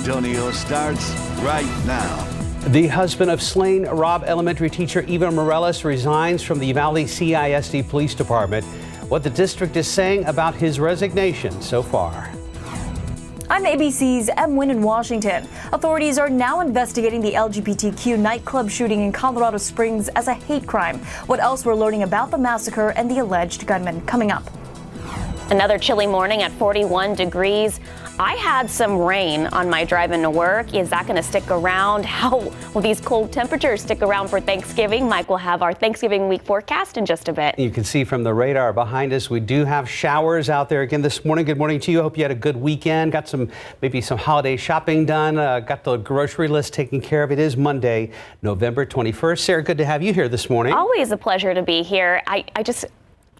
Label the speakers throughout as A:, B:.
A: Antonio starts right now.
B: The husband of slain Robb Elementary teacher Eva Morales resigns from the Uvalde CISD Police Department. What the district is saying about his resignation so far.
C: I'm ABC's M. Wynn in Washington. Authorities are now investigating the LGBTQ nightclub shooting in Colorado Springs as a hate crime. What else we're learning about the massacre and the alleged gunman coming up.
D: Another chilly morning at 41 degrees. I had some rain on my drive into work. Is that going to stick around? How will these cold temperatures stick around for Thanksgiving? Mike will have our Thanksgiving week forecast in just a bit.
B: You can see from the radar behind us, we do have showers out there again this morning. Good morning to you. Hope you had a good weekend. Got maybe some holiday shopping done. Got the grocery list taken care of. It is Monday, November 21st. Sarah, good to have you here this morning.
D: Always a pleasure to be here. I just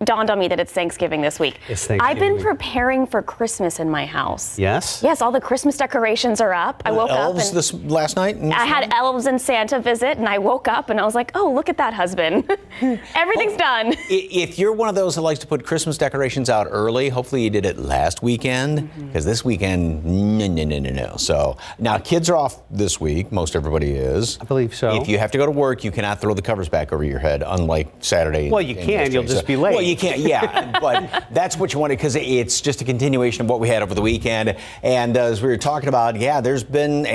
D: dawned on me that it's Thanksgiving this week.
B: It's Thanksgiving
D: I've been
B: week.
D: preparing for Christmas in my house.
B: Yes?
D: Yes, all the Christmas decorations are up. I woke up and
E: last night?
D: I had elves and Santa visit, and I woke up and I was like, oh, look at that husband. Everything's done.
E: If you're one of those that likes to put Christmas decorations out early, hopefully you did it last weekend, because this weekend, no. So now kids are off this week. Most everybody is.
B: I believe so.
E: If you have to go to work, you cannot throw the covers back over your head, unlike Saturday.
B: Well, you can. You'll just be late.
E: Well, you can't, yeah. But that's what you wanted, because it's just a continuation of what we had over the weekend. And as we were talking about, yeah, there's been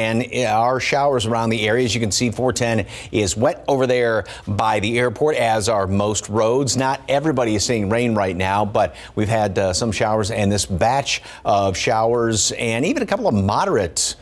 E: our showers around the area. As you can see, 410 is wet over there by the airport, as are most roads. Not everybody is seeing rain right now, but we've had some showers, and this batch of showers and even a couple of moderate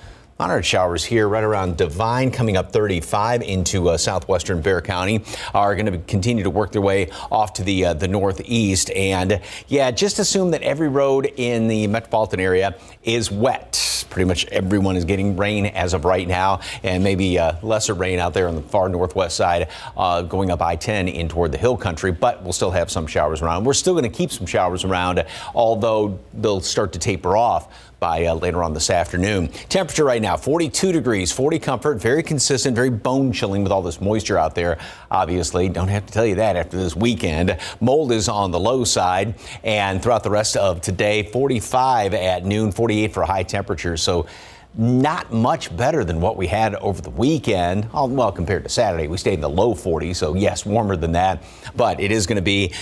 E: showers here right around Devine, coming up 35 into southwestern Bexar County, are going to continue to work their way off to the northeast. And yeah, just assume that every road in the metropolitan area is wet. Pretty much everyone is getting rain as of right now, and maybe lesser rain out there on the far northwest side, going up I-10 in toward the hill country, but we'll still have some showers around. We're still going to keep some showers around, although they'll start to taper off by later on this afternoon. Temperature right now, 42 degrees, 40 comfort, very consistent, very bone chilling with all this moisture out there. Obviously, don't have to tell you that after this weekend. Mold is on the low side, and throughout the rest of today, 45 at noon, 48 for high temperatures. So not much better than what we had over the weekend. Well, compared to Saturday, we stayed in the low 40s, so yes, warmer than that. But it is going to be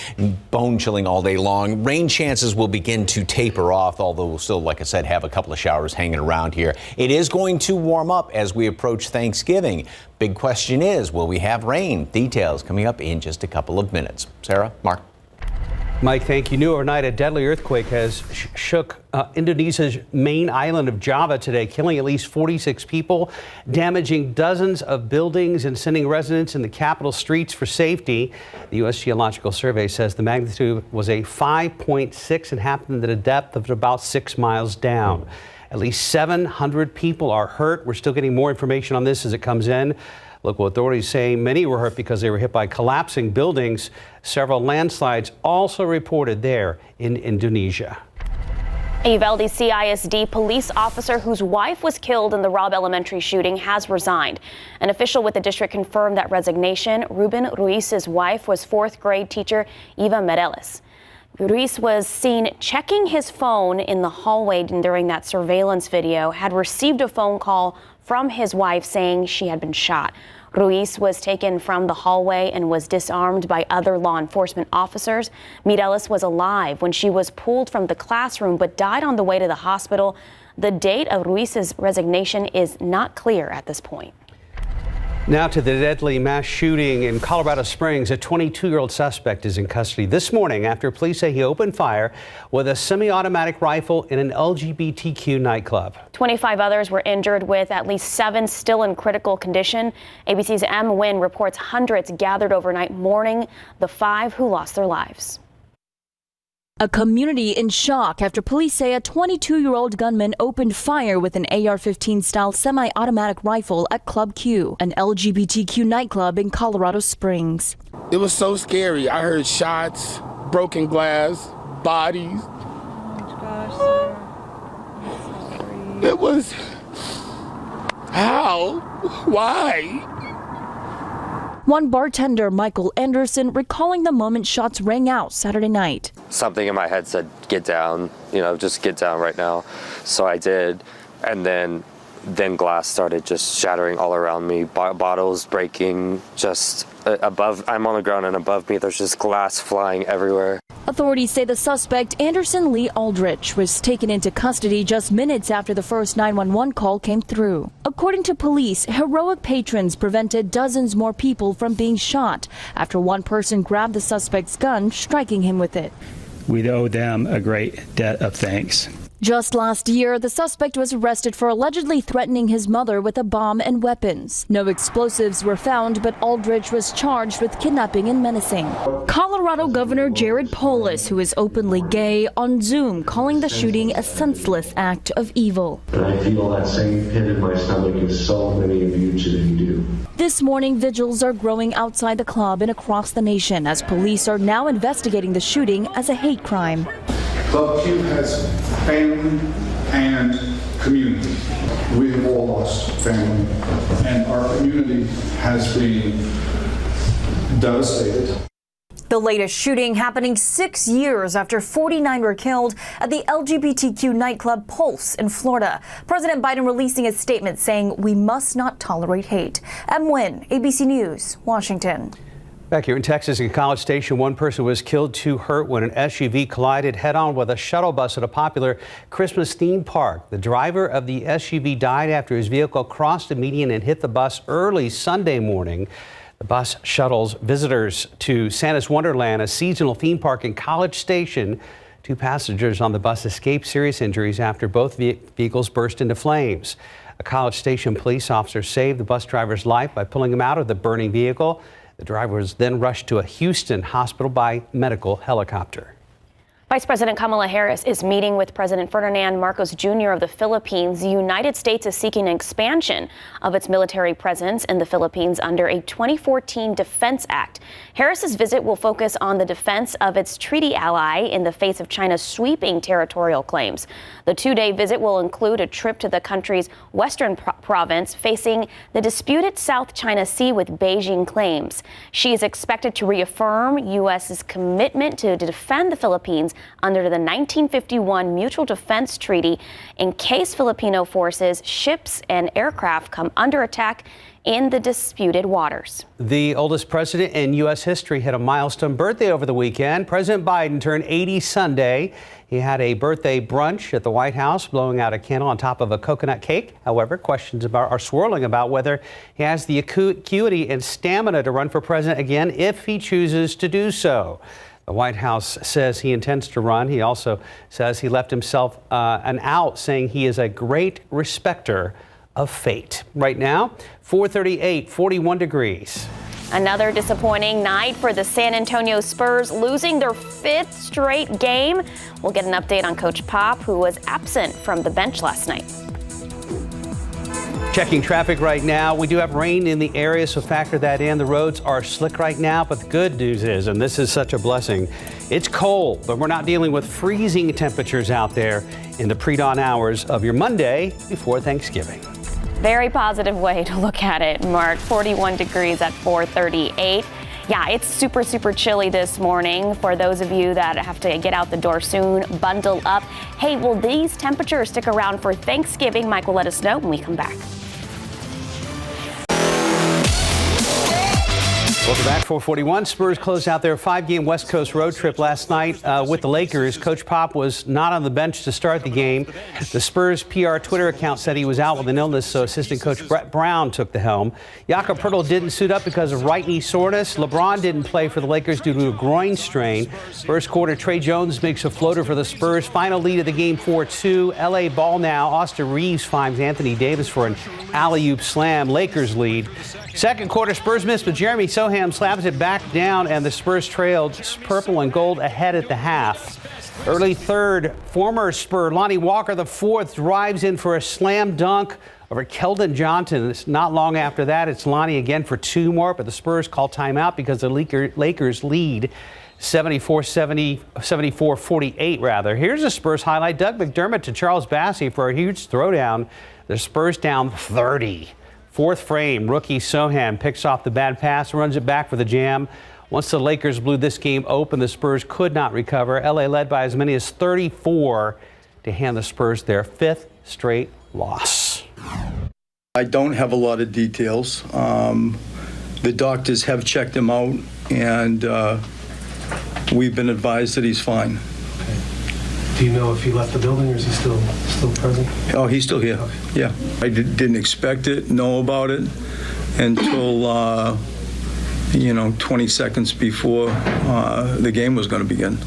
E: bone chilling all day long. Rain chances will begin to taper off, although we'll still, like I said, have a couple of showers hanging around here. It is going to warm up as we approach Thanksgiving. Big question is, will we have rain? Details coming up in just a couple of minutes. Sarah, Mark.
B: Mike, thank you. New overnight, a deadly earthquake has shook Indonesia's main island of Java today, killing at least 46 people, damaging dozens of buildings and sending residents in the capital streets for safety. The U.S. Geological Survey says the magnitude was a 5.6 and happened at a depth of about 6 miles down. At least 700 people are hurt. We're still getting more information on this as it comes in. Local authorities say many were hurt because they were hit by collapsing buildings. Several landslides also reported there in Indonesia.
D: A Uvalde CISD police officer whose wife was killed in the Robb Elementary shooting has resigned. An official with the district confirmed that resignation. Ruben Ruiz's wife was fourth grade teacher Eva Morales. Ruiz was seen checking his phone in the hallway during that surveillance video, had received a phone call from his wife saying she had been shot. Ruiz was taken from the hallway and was disarmed by other law enforcement officers. Morales was alive when she was pulled from the classroom but died on the way to the hospital. The date of Ruiz's resignation is not clear at this point.
B: Now to the deadly mass shooting in Colorado Springs. A 22-year-old suspect is in custody this morning after police say he opened fire with a semi-automatic rifle in an LGBTQ nightclub.
D: 25 others were injured, with at least 7 still in critical condition. ABC's M. Wynn reports hundreds gathered overnight mourning the 5 who lost their lives.
F: A community in shock after police say a 22-year-old gunman opened fire with an AR-15 style semi-automatic rifle at Club Q, an LGBTQ nightclub in Colorado Springs.
G: It was so scary. I heard shots, broken glass, bodies.
H: Gosh, sir. Sorry.
G: It was... How? Why?
F: One bartender, Michael Anderson, recalling the moment shots rang out Saturday night.
I: Something in my head said, get down, just get down right now. So I did. And then then glass started just shattering all around me, bottles breaking, just above. I'm on the ground, and above me there's just glass flying everywhere.
F: Authorities say the suspect, Anderson Lee Aldrich, was taken into custody just minutes after the first 911 call came through. According to police, heroic patrons prevented dozens more people from being shot after one person grabbed the suspect's gun, striking him with it.
J: We owe them a great debt of thanks.
F: Just last year, the suspect was arrested for allegedly threatening his mother with a bomb and weapons. No explosives were found, but Aldrich was charged with kidnapping and menacing. Colorado Governor Jared Polis, who is openly gay, on Zoom calling the shooting a senseless act of evil.
K: And I feel that same pit in my stomach as so many of you today do.
F: This morning, vigils are growing outside the club and across the nation as police are now investigating the shooting as a hate crime.
L: Club Q has family and community. We have all lost family, and our community has been devastated.
C: The latest shooting happening 6 years after 49 were killed at the LGBTQ nightclub Pulse in Florida. President Biden releasing a statement saying we must not tolerate hate. M. Nguyen, ABC News, Washington.
B: Back here in Texas, in College Station, one person was killed, 2 hurt when an SUV collided head-on with a shuttle bus at a popular Christmas theme park. The driver of the SUV died after his vehicle crossed the median and hit the bus early Sunday morning. The bus shuttles visitors to Santa's Wonderland, a seasonal theme park in College Station. 2 passengers on the bus escaped serious injuries after both vehicles burst into flames. A College Station police officer saved the bus driver's life by pulling him out of the burning vehicle. The driver was then rushed to a Houston hospital by medical helicopter.
D: Vice President Kamala Harris is meeting with President Ferdinand Marcos Jr. of the Philippines. The United States is seeking an expansion of its military presence in the Philippines under a 2014 Defense Act. Harris's visit will focus on the defense of its treaty ally in the face of China's sweeping territorial claims. The 2-day visit will include a trip to the country's western province facing the disputed South China Sea with Beijing claims. She is expected to reaffirm U.S.'s commitment to defend the Philippines under the 1951 Mutual Defense Treaty in case Filipino forces, ships, and aircraft come under attack in the disputed waters.
B: The oldest president in U.S. history had a milestone birthday over the weekend. President Biden turned 80 Sunday. He had a birthday brunch at the White House, blowing out a candle on top of a coconut cake. However, questions are swirling about whether he has the acuity and stamina to run for president again if he chooses to do so. The White House says he intends to run. He also says he left himself an out, saying he is a great respecter of fate. Right now, 438, 41 degrees.
D: Another disappointing night for the San Antonio Spurs, losing their 5th straight game. We'll get an update on Coach Pop, who was absent from the bench last night.
B: Checking traffic right now. We do have rain in the area, so factor that in. The roads are slick right now, but the good news is, and this is such a blessing, it's cold, but we're not dealing with freezing temperatures out there in the pre-dawn hours of your Monday before Thanksgiving.
D: Very positive way to look at it, Mark. 41 degrees at 438. Yeah, it's super, super chilly this morning. For those of you that have to get out the door soon, bundle up. Hey, will these temperatures stick around for Thanksgiving? Mike will let us know when we come back.
B: Welcome back. 441. Spurs closed out their 5-game West Coast road trip last night with the Lakers. Coach Pop was not on the bench to start the game. The Spurs PR Twitter account said he was out with an illness, so assistant coach Brett Brown took the helm. Jakob Poeltl didn't suit up because of right knee soreness. LeBron didn't play for the Lakers due to a groin strain. First quarter, Trey Jones makes a floater for the Spurs. Final lead of the game, 4-2. LA ball now. Austin Reeves finds Anthony Davis for an alley-oop slam. Lakers lead. Second quarter, Spurs missed, but Jeremy Soham slams it back down, and the Spurs trailed purple and gold ahead at the half. Early third, former Spur Lonnie Walker IV drives in for a slam dunk over Keldon Johnson. It's not long after that, it's Lonnie again for 2 more, but the Spurs call timeout because the Lakers lead 74-48 rather. Here's a Spurs highlight. Doug McDermott to Charles Bassey for a huge throwdown. The Spurs down 30. Fourth frame, rookie Sohan picks off the bad pass, runs it back for the jam. Once the Lakers blew this game open, the Spurs could not recover. LA led by as many as 34 to hand the Spurs their 5th straight loss.
M: I don't have a lot of details. The doctors have checked him out, and we've been advised that he's fine.
N: Okay. Do you know if he left the building, or is he still present?
M: Oh, he's still here. Okay. Yeah. I didn't expect it, know about it, until 20 seconds before the game was going to begin.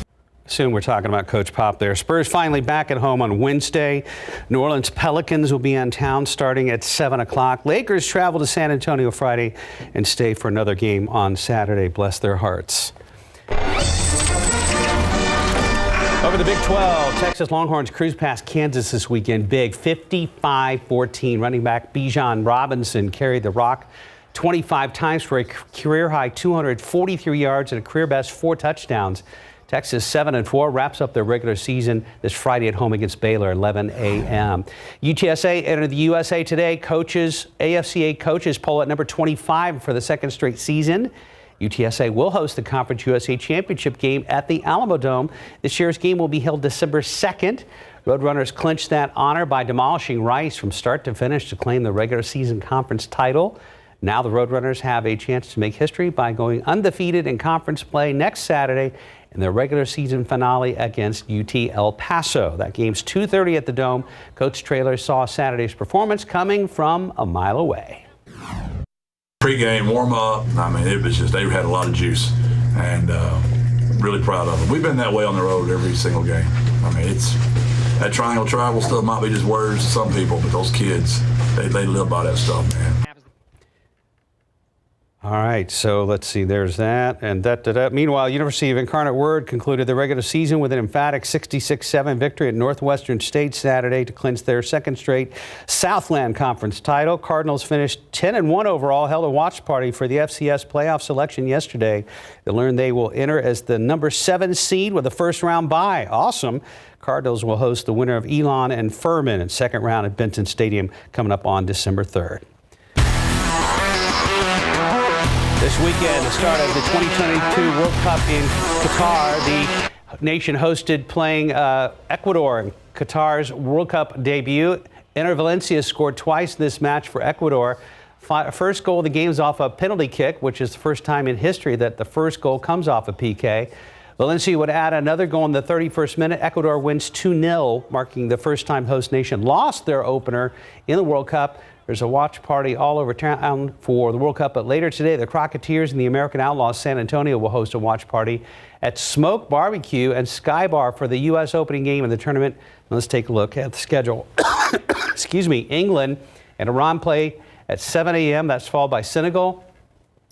B: Soon we're talking about Coach Pop there. Spurs finally back at home on Wednesday. New Orleans Pelicans will be in town starting at 7 o'clock. Lakers travel to San Antonio Friday and stay for another game on Saturday. Bless their hearts. Over the Big 12, Texas Longhorns cruise past Kansas this weekend. Big 55-14. Running back Bijan Robinson carried the rock 25 times for a career-high 243 yards and a career-best 4 touchdowns. Texas 7-4 wraps up their regular season this Friday at home against Baylor, 11 a.m. UTSA entered the USA Today AFCA coaches poll at number 25 for the second straight season. UTSA will host the Conference USA Championship game at the Alamo Dome. This year's game will be held December 2nd. Roadrunners clinched that honor by demolishing Rice from start to finish to claim the regular season conference title. Now the Roadrunners have a chance to make history by going undefeated in conference play next Saturday in their regular season finale against UT El Paso. That game's 2:30 at the Dome. Coach Traylor saw Saturday's performance coming from a mile away.
O: Pre-game warm-up, it was just, they had a lot of juice, and really proud of them. We've been that way on the road every single game. It's that triangle travel stuff might be just words to some people, but those kids, they live by that stuff, man.
B: All right, so let's see, there's that and that. Meanwhile, University of Incarnate Word concluded the regular season with an emphatic 66-7 victory at Northwestern State Saturday to clinch their second straight Southland Conference title. Cardinals finished 10-1 overall, held a watch party for the FCS playoff selection yesterday. They learned they will enter as the number 7 seed with a first-round bye. Awesome. Cardinals will host the winner of Elon and Furman in second round at Benton Stadium coming up on December 3rd. This weekend, the start of the 2022 World Cup in Qatar. The nation hosted playing Ecuador in Qatar's World Cup debut. Enter Valencia scored twice in this match for Ecuador. First goal of the game is off a penalty kick, which is the first time in history that the first goal comes off a PK. Valencia would add another goal in the 31st minute. Ecuador wins 2-0, marking the first time host nation lost their opener in the World Cup. There's a watch party all over town for the World Cup, but later today, the Crocketeers and the American Outlaws San Antonio will host a watch party at Smoke Barbecue and Sky Bar for the U.S. opening game of the tournament. Let's take a look at the schedule. Excuse me. England and Iran play at 7 a.m. That's followed by Senegal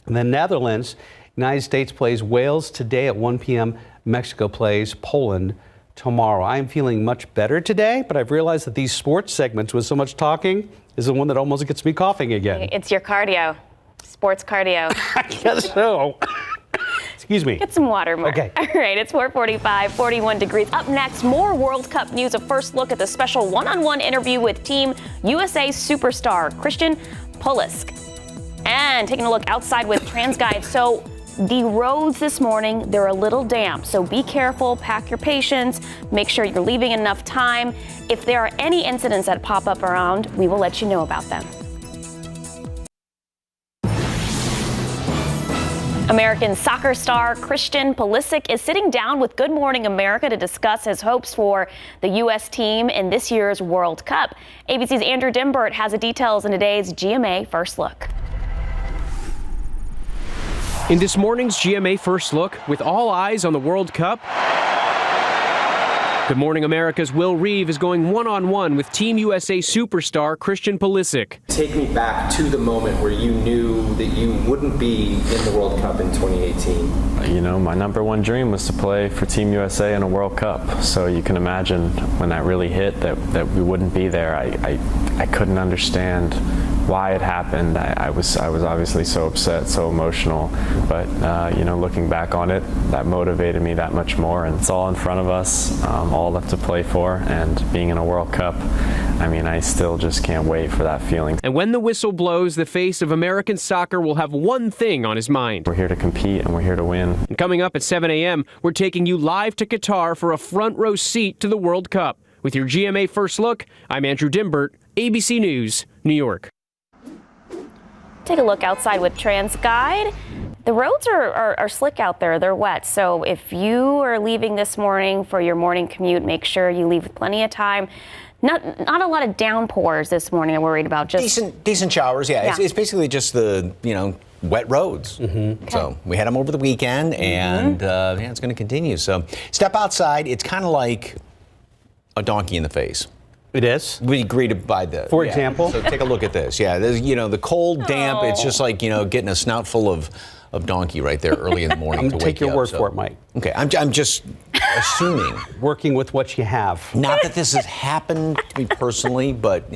B: and the Netherlands. United States plays Wales today at 1 p.m. Mexico plays Poland tomorrow. I am feeling much better today, but I've realized that these sports segments with so much talking is the one that almost gets me coughing again.
D: It's your cardio, sports cardio.
B: I guess so. Excuse me.
D: Get some water, Mark.
B: Okay.
D: All right, it's 4:45, 41 degrees. Up next, more World Cup news. A first look at the special one-on-one interview with Team USA superstar Christian Pulisic. And taking a look outside with TransGuide. So the roads this morning, they're a little damp, so be careful, pack your patience, make sure you're leaving enough time. If there are any incidents that pop up around, we will let you know about them. American soccer star Christian Pulisic is sitting down with Good Morning America to discuss his hopes for the U.S. team in this year's World Cup. ABC's Andrew Dimbert has the details in today's GMA First Look.
P: In this morning's GMA First Look, with all eyes on the World Cup, Good Morning America's Will Reeve is going one-on-one with Team USA superstar Christian Pulisic.
Q: Take me back to the moment where you knew that you wouldn't be in the World Cup in 2018.
I: You know, my number one dream was to play for Team USA in a World Cup. So you can imagine when that really hit that we wouldn't be there. I couldn't understand why it happened. I was obviously so upset, so emotional, but looking back on it, that motivated me that much more, and it's all in front of us, all left to play for, and being in a World Cup, I still just can't wait for that feeling.
P: And when the whistle blows, the face of American soccer will have one thing on his mind.
I: We're here to compete and we're here to win.
P: And coming up at 7 a.m., we're taking you live to Qatar for a front row seat to the World Cup. With your GMA First Look, I'm Andrew Dimbert, ABC News, New York.
D: Take a look outside with TransGuide. The roads are slick out there. They're wet. So if you are leaving this morning for your morning commute, make sure you leave with plenty of time. Not a lot of downpours this morning I'm worried about. Just
E: decent showers, yeah. It's basically just the, wet roads.
B: Mm-hmm. Okay.
E: So we had them over the weekend, and it's going to continue. So step outside. It's kind of like a donkey in the face.
B: It is?
E: We agree to buy this.
B: For example?
E: So take a look at this. Yeah, there's, the cold, damp, it's just like, getting a snout full of donkey right there early in the morning.
B: I'm going to take your word for it, Mike.
E: Okay, I'm just assuming.
B: Working with what you have.
E: Not that this has happened to me personally, but,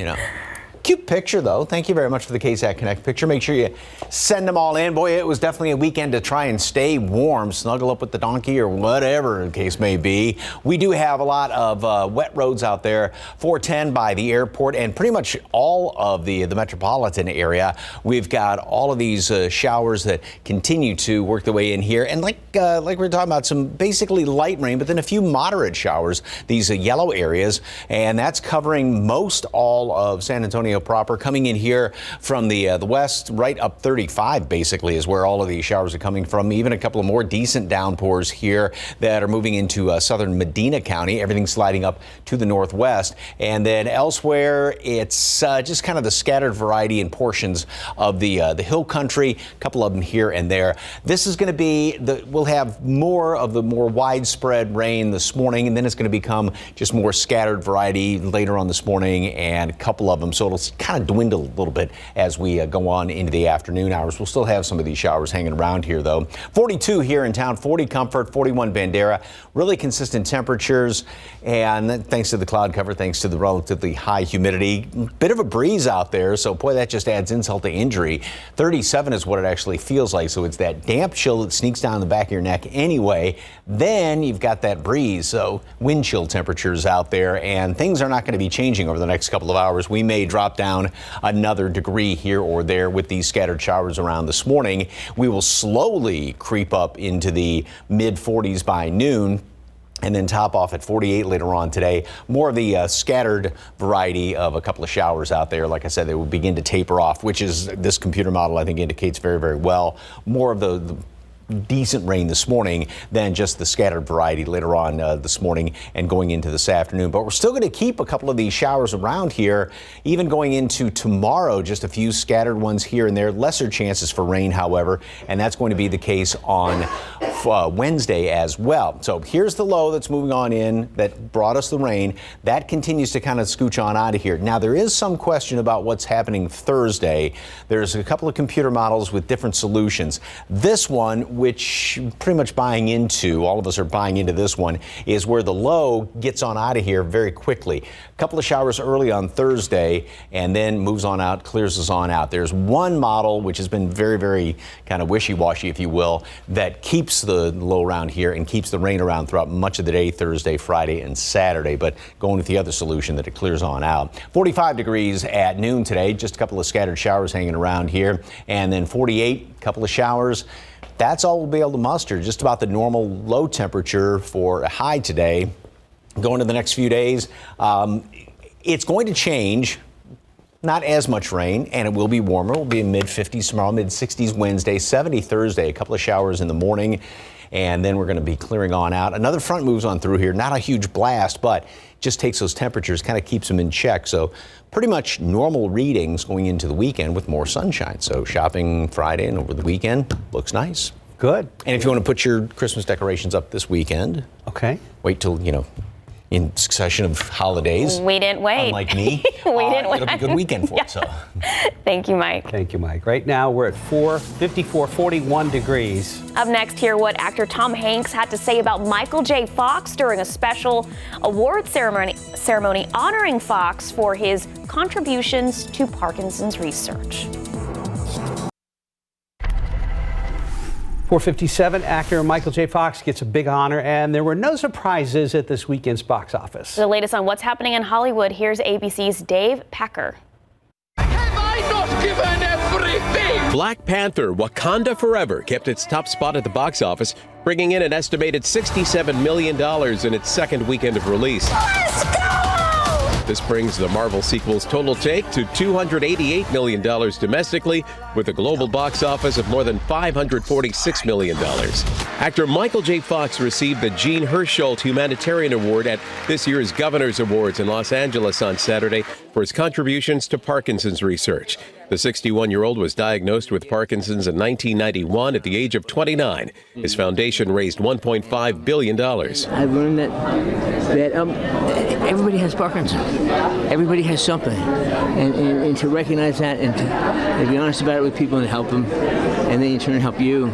E: cute picture, though. Thank you very much for the KSAT Connect picture. Make sure you send them all in. Boy, it was definitely a weekend to try and stay warm, snuggle up with the donkey or whatever the case may be. We do have a lot of wet roads out there. 410 by the airport and pretty much all of the metropolitan area. We've got all of these showers that continue to work their way in here. And like we were talking about, some basically light rain, but then a few moderate showers, these yellow areas. And that's covering most all of San Antonio proper, coming in here from the west, right up 35 basically is where all of these showers are coming from. Even a couple of more decent downpours here that are moving into southern Medina County. Everything's sliding up to the northwest. And then elsewhere, it's just kind of the scattered variety in portions of the hill country, a couple of them here and there. This is going to be, we'll have more of the more widespread rain this morning, and then it's going to become just more scattered variety later on this morning, and a couple of them. So it'll kind of dwindle a little bit as we go on into the afternoon hours. We'll still have some of these showers hanging around here, though. 42 here in town, 40 Comfort, 41 Bandera. Really consistent temperatures, and thanks to the cloud cover, thanks to the relatively high humidity. Bit of a breeze out there, so boy, that just adds insult to injury. 37 is what it actually feels like, so it's that damp chill that sneaks down the back of your neck anyway. Then you've got that breeze, so wind chill temperatures out there, and things are not going to be changing over the next couple of hours. We may drop down another degree here or there with these scattered showers around this morning. We will slowly creep up into the mid 40s by noon, and then top off at 48 later on today. More of the scattered variety of a couple of showers out there. Like I said, they will begin to taper off, which is this computer model I think indicates very, very well. More of the decent rain this morning than just the scattered variety later on this morning and going into this afternoon. But we're still going to keep a couple of these showers around here, even going into tomorrow. Just a few scattered ones here and there. Lesser chances for rain, however, and that's going to be the case on Wednesday as well. So here's the low that's moving on in that brought us the rain. That continues to kind of scooch on out of here. Now, there is some question about what's happening Thursday. There's a couple of computer models with different solutions. This one, which pretty much buying into, all of us are buying into this one, is where the low gets on out of here very quickly. A couple of showers early on Thursday and then moves on out, clears us on out. There's one model which has been very, very kind of wishy-washy, if you will, that keeps the low around here and keeps the rain around throughout much of the day, Thursday, Friday, and Saturday, but going with the other solution that it clears on out. 45 degrees at noon today, just a couple of scattered showers hanging around here, and then 48, a couple of showers. That's all we'll be able to muster, just about the normal low temperature for a high today. Going to the next few days, it's going to change. Not as much rain, and it will be warmer. We'll be in mid-50s tomorrow, mid-60s Wednesday, 70 Thursday, a couple of showers in the morning, and then we're going to be clearing on out. Another front moves on through here. Not a huge blast, but just takes those temperatures, kind of keeps them in check. So pretty much normal readings going into the weekend with more sunshine. So shopping Friday and over the weekend looks nice.
B: Good.
E: And if you want to put your Christmas decorations up this weekend,
B: okay,
E: wait till, in succession of holidays.
D: We didn't wait.
E: Unlike me.
D: We didn't wait.
E: It'll be a good weekend for us. So.
D: Thank you, Mike.
B: Thank you, Mike. Right now, we're at 41 degrees.
D: Up next, hear what actor Tom Hanks had to say about Michael J. Fox during a special award ceremony honoring Fox for his contributions to Parkinson's research.
B: 4:57, actor Michael J. Fox gets a big honor, and there were no surprises at this weekend's box office.
D: The latest on what's happening in Hollywood, here's ABC's Dave Packer.
R: Have I not given everything? Black Panther: Wakanda Forever kept its top spot at the box office, bringing in an estimated $67 million in its second weekend of release.
S: Let's go!
R: This brings the Marvel sequel's total take to $288 million domestically, with a global box office of more than $546 million. Actor Michael J. Fox received the Jean Hersholt Humanitarian Award at this year's Governor's Awards in Los Angeles on Saturday for his contributions to Parkinson's research. The 61-year-old was diagnosed with Parkinson's in 1991 at the age of 29. His foundation raised $1.5 billion.
S: I've learned that everybody has Parkinson's. Everybody has something. And to recognize that and to be honest about it with people and help them, and then in turn help you,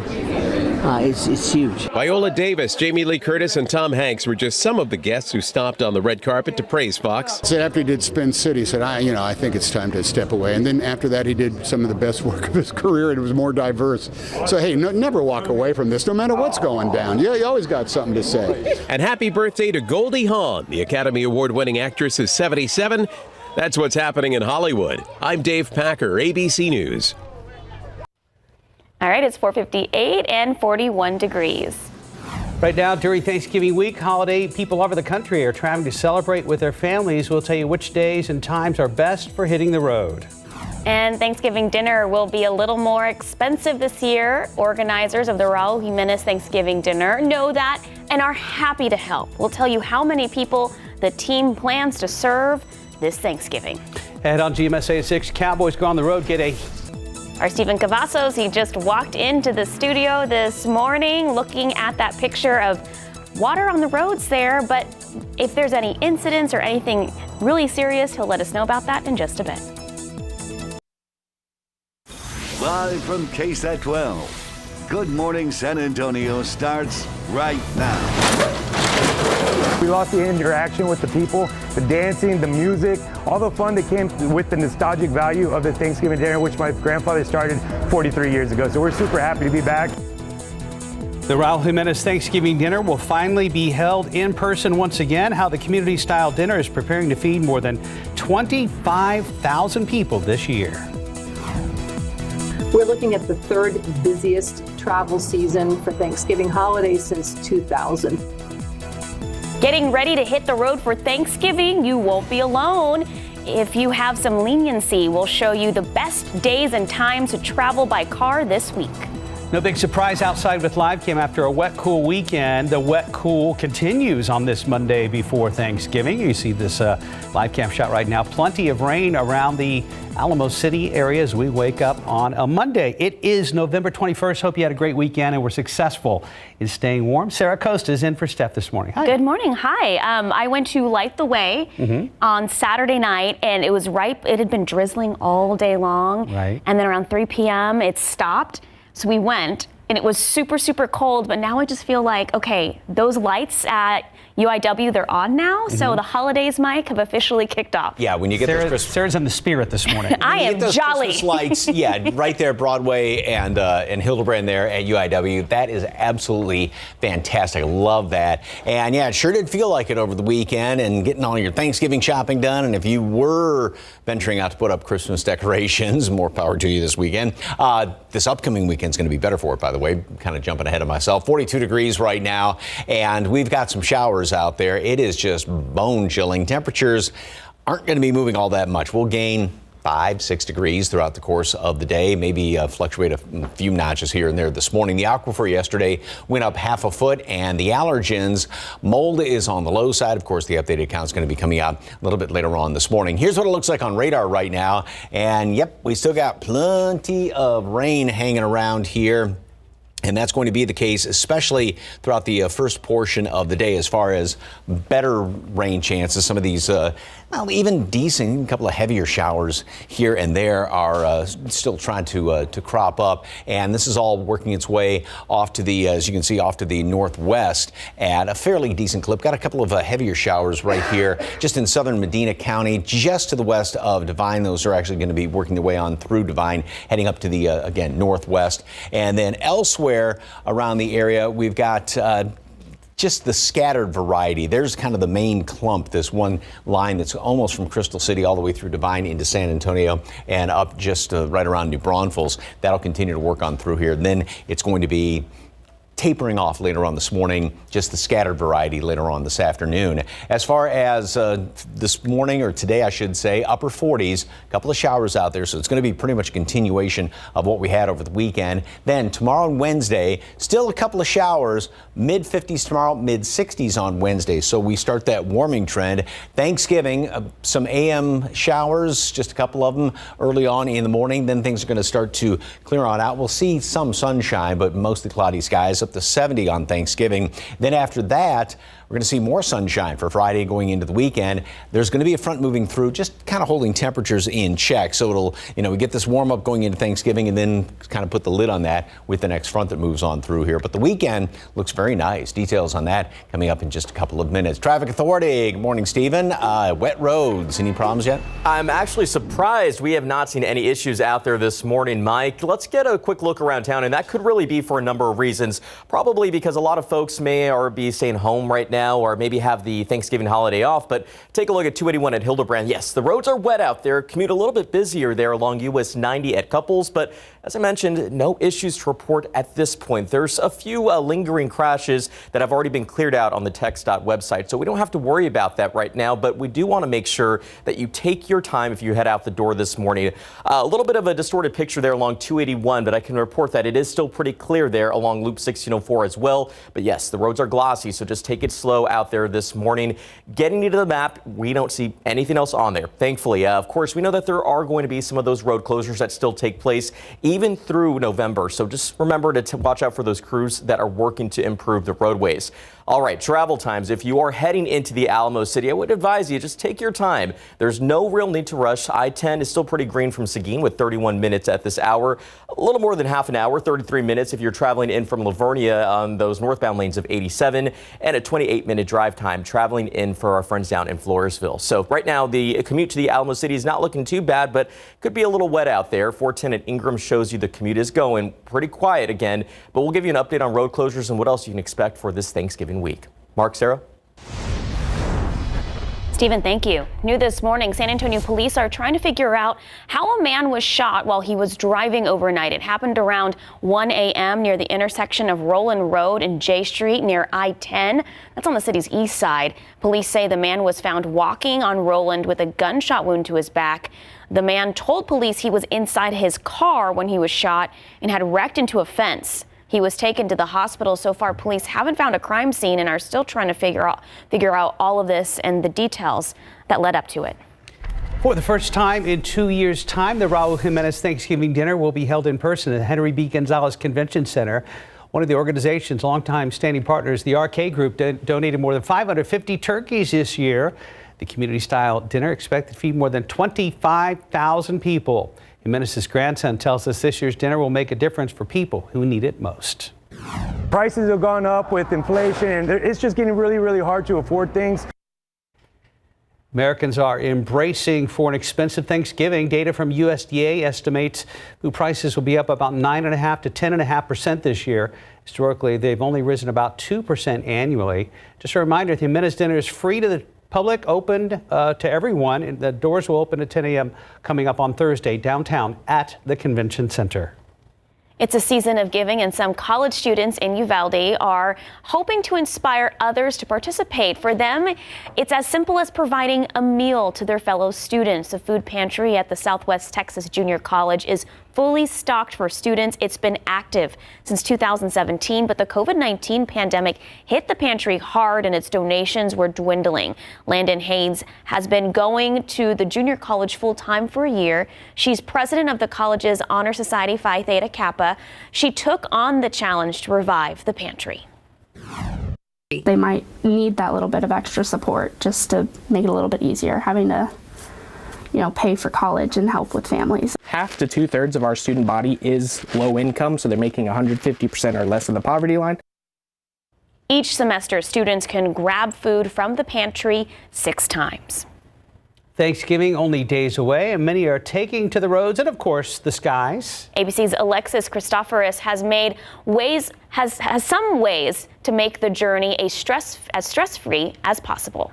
S: it's huge.
R: Viola Davis, Jamie Lee Curtis, and Tom Hanks were just some of the guests who stopped on the red carpet to praise Fox.
T: So after he did Spin City, he said, I think it's time to step away. And then after that, he did some of the best work of his career, and it was more diverse. So, hey, never walk away from this, no matter what's going down. Yeah, you always got something to say.
R: And happy birthday to Goldie Hawn. The Academy Award-winning actress is 77. That's what's happening in Hollywood. I'm Dave Packer, ABC News.
D: All right, it's 4:58 and 41 degrees.
B: Right now, during Thanksgiving week holiday, people all over the country are traveling to celebrate with their families. We'll tell you which days and times are best for hitting the road.
D: And Thanksgiving dinner will be a little more expensive this year. Organizers of the Raul Jimenez Thanksgiving dinner know that and are happy to help. We'll tell you how many people the team plans to serve this Thanksgiving.
B: And on GMSA at 6, Cowboys go on the road, get a...
D: Our Stephen Cavazos, he just walked into the studio this morning looking at that picture of water on the roads there. But if there's any incidents or anything really serious, he'll let us know about that in just a bit.
A: Live from KSAT 12. Good Morning San Antonio starts right now.
U: We lost the interaction with the people, the dancing, the music, all the fun that came with the nostalgic value of the Thanksgiving dinner, which my grandfather started 43 years ago. So we're super happy to be back.
B: The Raul Jimenez Thanksgiving dinner will finally be held in person once again. How the community-style dinner is preparing to feed more than 25,000 people this year.
V: We're looking at the third busiest travel season for Thanksgiving holidays since 2000.
D: Getting ready to hit the road for Thanksgiving, you won't be alone. If you have some leniency, we'll show you the best days and times to travel by car this week.
B: No big surprise outside with Live Cam after a wet, cool weekend. The wet, cool continues on this Monday before Thanksgiving. You see this Live Cam shot right now. Plenty of rain around the Alamo City area as we wake up on a Monday. It is November 21st. Hope you had a great weekend and were successful in staying warm. Sarah Costa is in for Steph this morning. Hi.
D: Good morning. Hi. I went to Light the Way on Saturday night, and it was it had been drizzling all day long.
B: Right.
D: And then around 3 p.m. it stopped. So we went, and it was super, super cold, but now I just feel like, okay, those lights at UIW, they're on now, so the holidays, Mike, have officially kicked off.
E: Yeah, when you get those Christmas...
B: Sarah's in the spirit this morning.
D: I am
E: those
D: jolly.
E: Christmas lights, yeah, right there, Broadway and Hildebrand there at UIW. That is absolutely fantastic. I love that. And yeah, it sure did feel like it over the weekend and getting all your Thanksgiving shopping done. And if you were venturing out to put up Christmas decorations, more power to you this weekend. This upcoming weekend's going to be better for it, by the way. Kind of jumping ahead of myself. 42 degrees right now, and we've got some showers out there. It is just bone chilling. Temperatures aren't going to be moving all that much. We'll gain 5-6 degrees throughout the course of the day, maybe fluctuate a few notches here and there this morning. The aquifer yesterday went up 0.5 foot, and the allergens, mold is on the low side. Of course, the updated count is going to be coming out a little bit later on this morning. Here's what it looks like on radar right now. And yep, we still got plenty of rain hanging around here. And that's going to be the case, especially throughout the first portion of the day as far as better rain chances. Some of these, even decent, a couple of heavier showers here and there are still trying to crop up. And this is all working its way off to the, as you can see, off to the northwest at a fairly decent clip. Got a couple of heavier showers right here just in southern Medina County, just to the west of Devine. Those are actually going to be working their way on through Devine, heading up to the, again, northwest. And then elsewhere around the area, we've got just the scattered variety. There's kind of the main clump, this one line that's almost from Crystal City all the way through Devine into San Antonio and up just right around New Braunfels. That'll continue to work on through here. And then it's going to be tapering off later on this morning, just the scattered variety later on this afternoon. As far as this morning, or today I should say, upper 40s, a couple of showers out there, so it's going to be pretty much a continuation of what we had over the weekend. Then tomorrow and Wednesday, still a couple of showers, mid 50s tomorrow, mid 60s on Wednesday. So we start that warming trend. Thanksgiving, some AM showers, just a couple of them early on in the morning. Then things are going to start to clear on out. We'll see some sunshine, but mostly cloudy skies, up to 70 on Thanksgiving. Then after that, we're going to see more sunshine for Friday going into the weekend. There's going to be a front moving through, just kind of holding temperatures in check. So it'll, we get this warm up going into Thanksgiving and then kind of put the lid on that with the next front that moves on through here. But the weekend looks very nice. Details on that coming up in just a couple of minutes. Traffic Authority, good morning, Stephen. Wet roads, any problems yet?
G: I'm actually surprised we have not seen any issues out there this morning, Mike. Let's get a quick look around town, and that could really be for a number of reasons. Probably because a lot of folks may or be staying home right now, or maybe have the Thanksgiving holiday off. But take a look at 281 at Hildebrand. Yes, the roads are wet out there. Commute a little bit busier there along US 90 at Couples, but as I mentioned, no issues to report at this point. There's a few lingering crashes that have already been cleared out on the TxDOT website, so we don't have to worry about that right now, but we do want to make sure that you take your time if you head out the door this morning. A little bit of a distorted picture there along 281, but I can report that it is still pretty clear there along Loop 1604 as well. But yes, the roads are glossy, so just take it slow out there this morning. Getting into the map, we don't see anything else on there, thankfully. Of course, we know that there are going to be some of those road closures that still take place even through November, so just remember to watch out for those crews that are working to improve the roadways. All right, travel times. If you are heading into the Alamo City, I would advise you just take your time. There's no real need to rush. I-10 is still pretty green from Seguin with 31 minutes at this hour. A little more than half an hour, 33 minutes if you're traveling in from Livonia on those northbound lanes of 87, and a 28-minute drive time traveling in for our friends down in Floresville. So right now, the commute to the Alamo City is not looking too bad, but could be a little wet out there. 410 at Ingram shows you the commute is going pretty quiet again, but we'll give you an update on road closures and what else you can expect for this Thanksgiving week. Mark, Sarah?
D: Stephen, thank you. New this morning, San Antonio police are trying to figure out how a man was shot while he was driving overnight. It happened around 1 a.m. near the intersection of Roland Road and J Street near I-10. That's on the city's east side. Police say the man was found walking on Roland with a gunshot wound to his back. The man told police he was inside his car when he was shot and had wrecked into a fence. He was taken to the hospital. So far, police haven't found a crime scene and are still trying to figure out all of this and the details that led up to it.
B: For the first time in 2 years' time, the Raul Jimenez Thanksgiving dinner will be held in person at Henry B. Gonzalez Convention Center. One of the organization's longtime standing partners, the RK Group, donated more than 550 turkeys this year. The community-style dinner expected to feed more than 25,000 people. Jimenez's grandson tells us this year's dinner will make a difference for people who need it most.
U: Prices have gone up with inflation, and it's just getting really, really hard to afford things.
B: Americans are embracing for an expensive Thanksgiving. Data from USDA estimates food prices will be up about 9.5% to 10.5% this year. Historically, they've only risen about 2% annually. Just a reminder, the Jimenez dinner is free to the public, opened to everyone, and the doors will open at 10 a.m. coming up on Thursday downtown at the Convention Center.
D: It's a season of giving, and some college students in Uvalde are hoping to inspire others to participate. For them, it's as simple as providing a meal to their fellow students. The food pantry at the Southwest Texas Junior College is fully stocked for students. It's been active since 2017, but the COVID-19 pandemic hit the pantry hard and its donations were dwindling. Landon Haynes has been going to the junior college full-time for a year. She's president of the college's Honor Society Phi Theta Kappa. She took on the challenge to revive the pantry.
H: They might need that little bit of extra support just to make it a little bit easier, having to pay for college and help with families.
W: Half to 2/3 of our student body is low income, so they're making 150% or less of the poverty line.
D: Each semester, students can grab food from the pantry 6 times.
B: Thanksgiving only days away, and many are taking to the roads and, of course, the skies.
D: ABC's Alexis Christoforous has some ways to make the journey as stress-free as possible.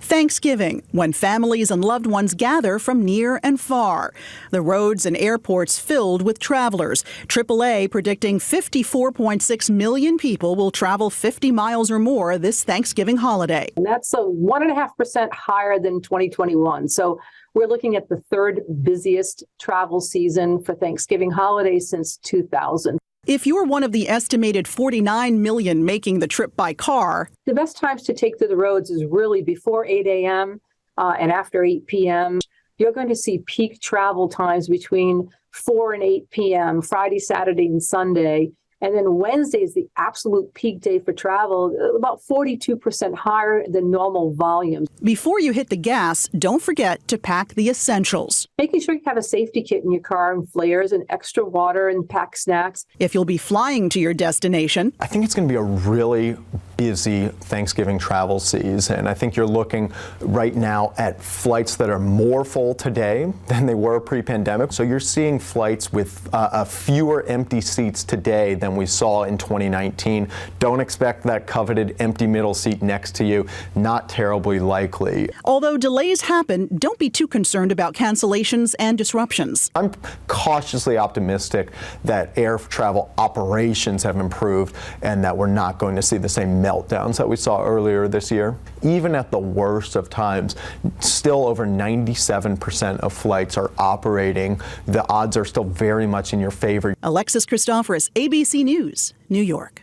F: Thanksgiving, when families and loved ones gather from near and far. The roads and airports filled with travelers. AAA predicting 54.6 million people will travel 50 miles or more this Thanksgiving holiday.
V: And that's 1.5% higher than 2021. So we're looking at the third busiest travel season for Thanksgiving holiday since 2000.
F: If you're one of the estimated 49 million making the trip by car,
V: the best times to take to the roads is really before 8 a.m. And after 8 p.m. You're going to see peak travel times between 4 and 8 p.m., Friday, Saturday, and Sunday. And then Wednesday is the absolute peak day for travel, about 42% higher than normal volumes.
F: Before you hit the gas, don't forget to pack the essentials.
V: Making sure you have a safety kit in your car and flares and extra water and pack snacks.
F: If you'll be flying to your destination,
J: I think it's going to be a really busy Thanksgiving travel season. I think you're looking right now at flights that are more full today than they were pre-pandemic. So you're seeing flights with fewer empty seats today than we saw in 2019. Don't expect that coveted empty middle seat next to you. Not terribly likely.
F: Although delays happen, don't be too concerned about cancellations and disruptions.
J: I'm cautiously optimistic that air travel operations have improved and that we're not going to see the same meltdowns that we saw earlier this year. Even at the worst of times, still over 97% of flights are operating. The odds are still very much in your favor.
F: Alexis Christoforous, ABC News, New York.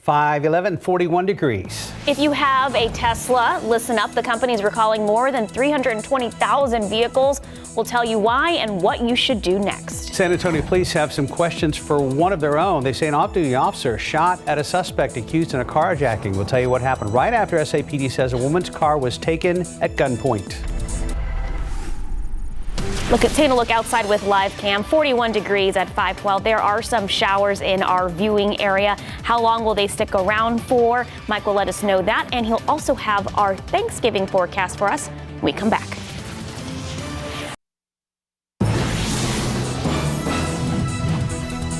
B: 5:11, 41 degrees.
D: If you have a Tesla, listen up. The company's recalling more than 320,000 vehicles. We'll tell you why and what you should do next.
B: San Antonio police have some questions for one of their own. They say an off-duty officer shot at a suspect accused in a carjacking. We'll tell you what happened right after SAPD says a woman's car was taken at gunpoint.
D: Taking a look outside with live cam. 41 degrees at 512. There are some showers in our viewing area. How long will they stick around for? Mike will let us know that, and he'll also have our Thanksgiving forecast for us when we come back.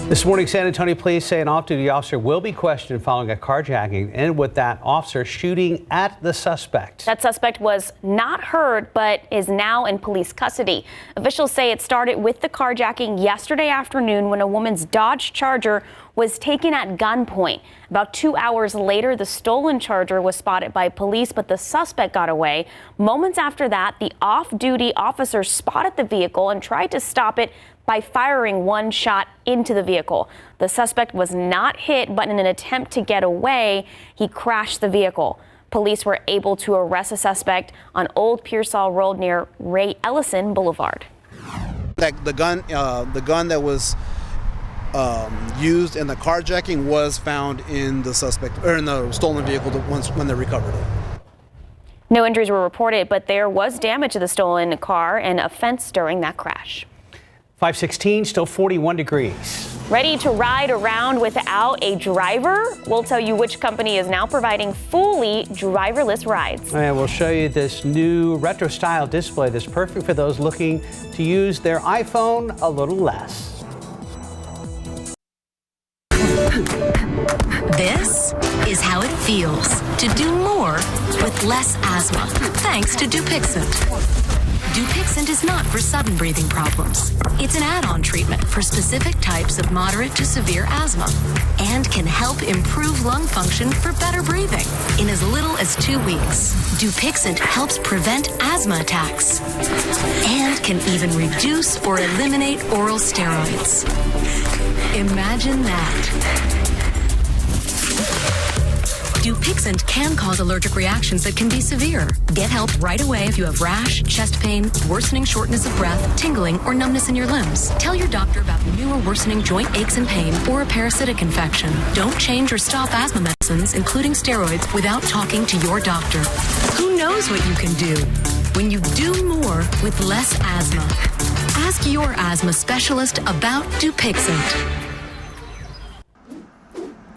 B: This morning, San Antonio police say an off-duty officer will be questioned following a carjacking and with that officer shooting at the suspect.
D: That suspect was not heard but is now in police custody. Officials say it started with the carjacking yesterday afternoon when a woman's Dodge Charger was taken at gunpoint. About 2 hours later, the stolen Charger was spotted by police, but the suspect got away. Moments after that, the off-duty officer spotted the vehicle and tried to stop it by firing one shot into the vehicle. The suspect was not hit, but in an attempt to get away, he crashed the vehicle. Police were able to arrest the suspect on Old Pearsall Road near Ray Ellison Boulevard.
K: The gun that was used in the carjacking was found in the suspect or in the stolen vehicle when they recovered it.
D: No injuries were reported, but there was damage to the stolen car and a fence during that crash.
B: 516, still 41 degrees.
D: Ready to ride around without a driver? We'll tell you which company is now providing fully driverless rides.
B: And we'll show you this new retro style display that's perfect for those looking to use their iPhone a little less.
X: This is how it feels to do more with less asthma, thanks to Dupixent. Dupixent is not for sudden breathing problems. It's an add-on treatment for specific types of moderate to severe asthma and can help improve lung function for better breathing in as little as 2 weeks. Dupixent helps prevent asthma attacks and can even reduce or eliminate oral steroids. Imagine that. Dupixent can cause allergic reactions that can be severe. Get help right away if you have rash, chest pain, worsening shortness of breath, tingling, or numbness in your limbs. Tell your doctor about new or worsening joint aches and pain or a parasitic infection. Don't change or stop asthma medicines, including steroids, without talking to your doctor. Who knows what you can do when you do more with less asthma? Ask your asthma specialist about Dupixent.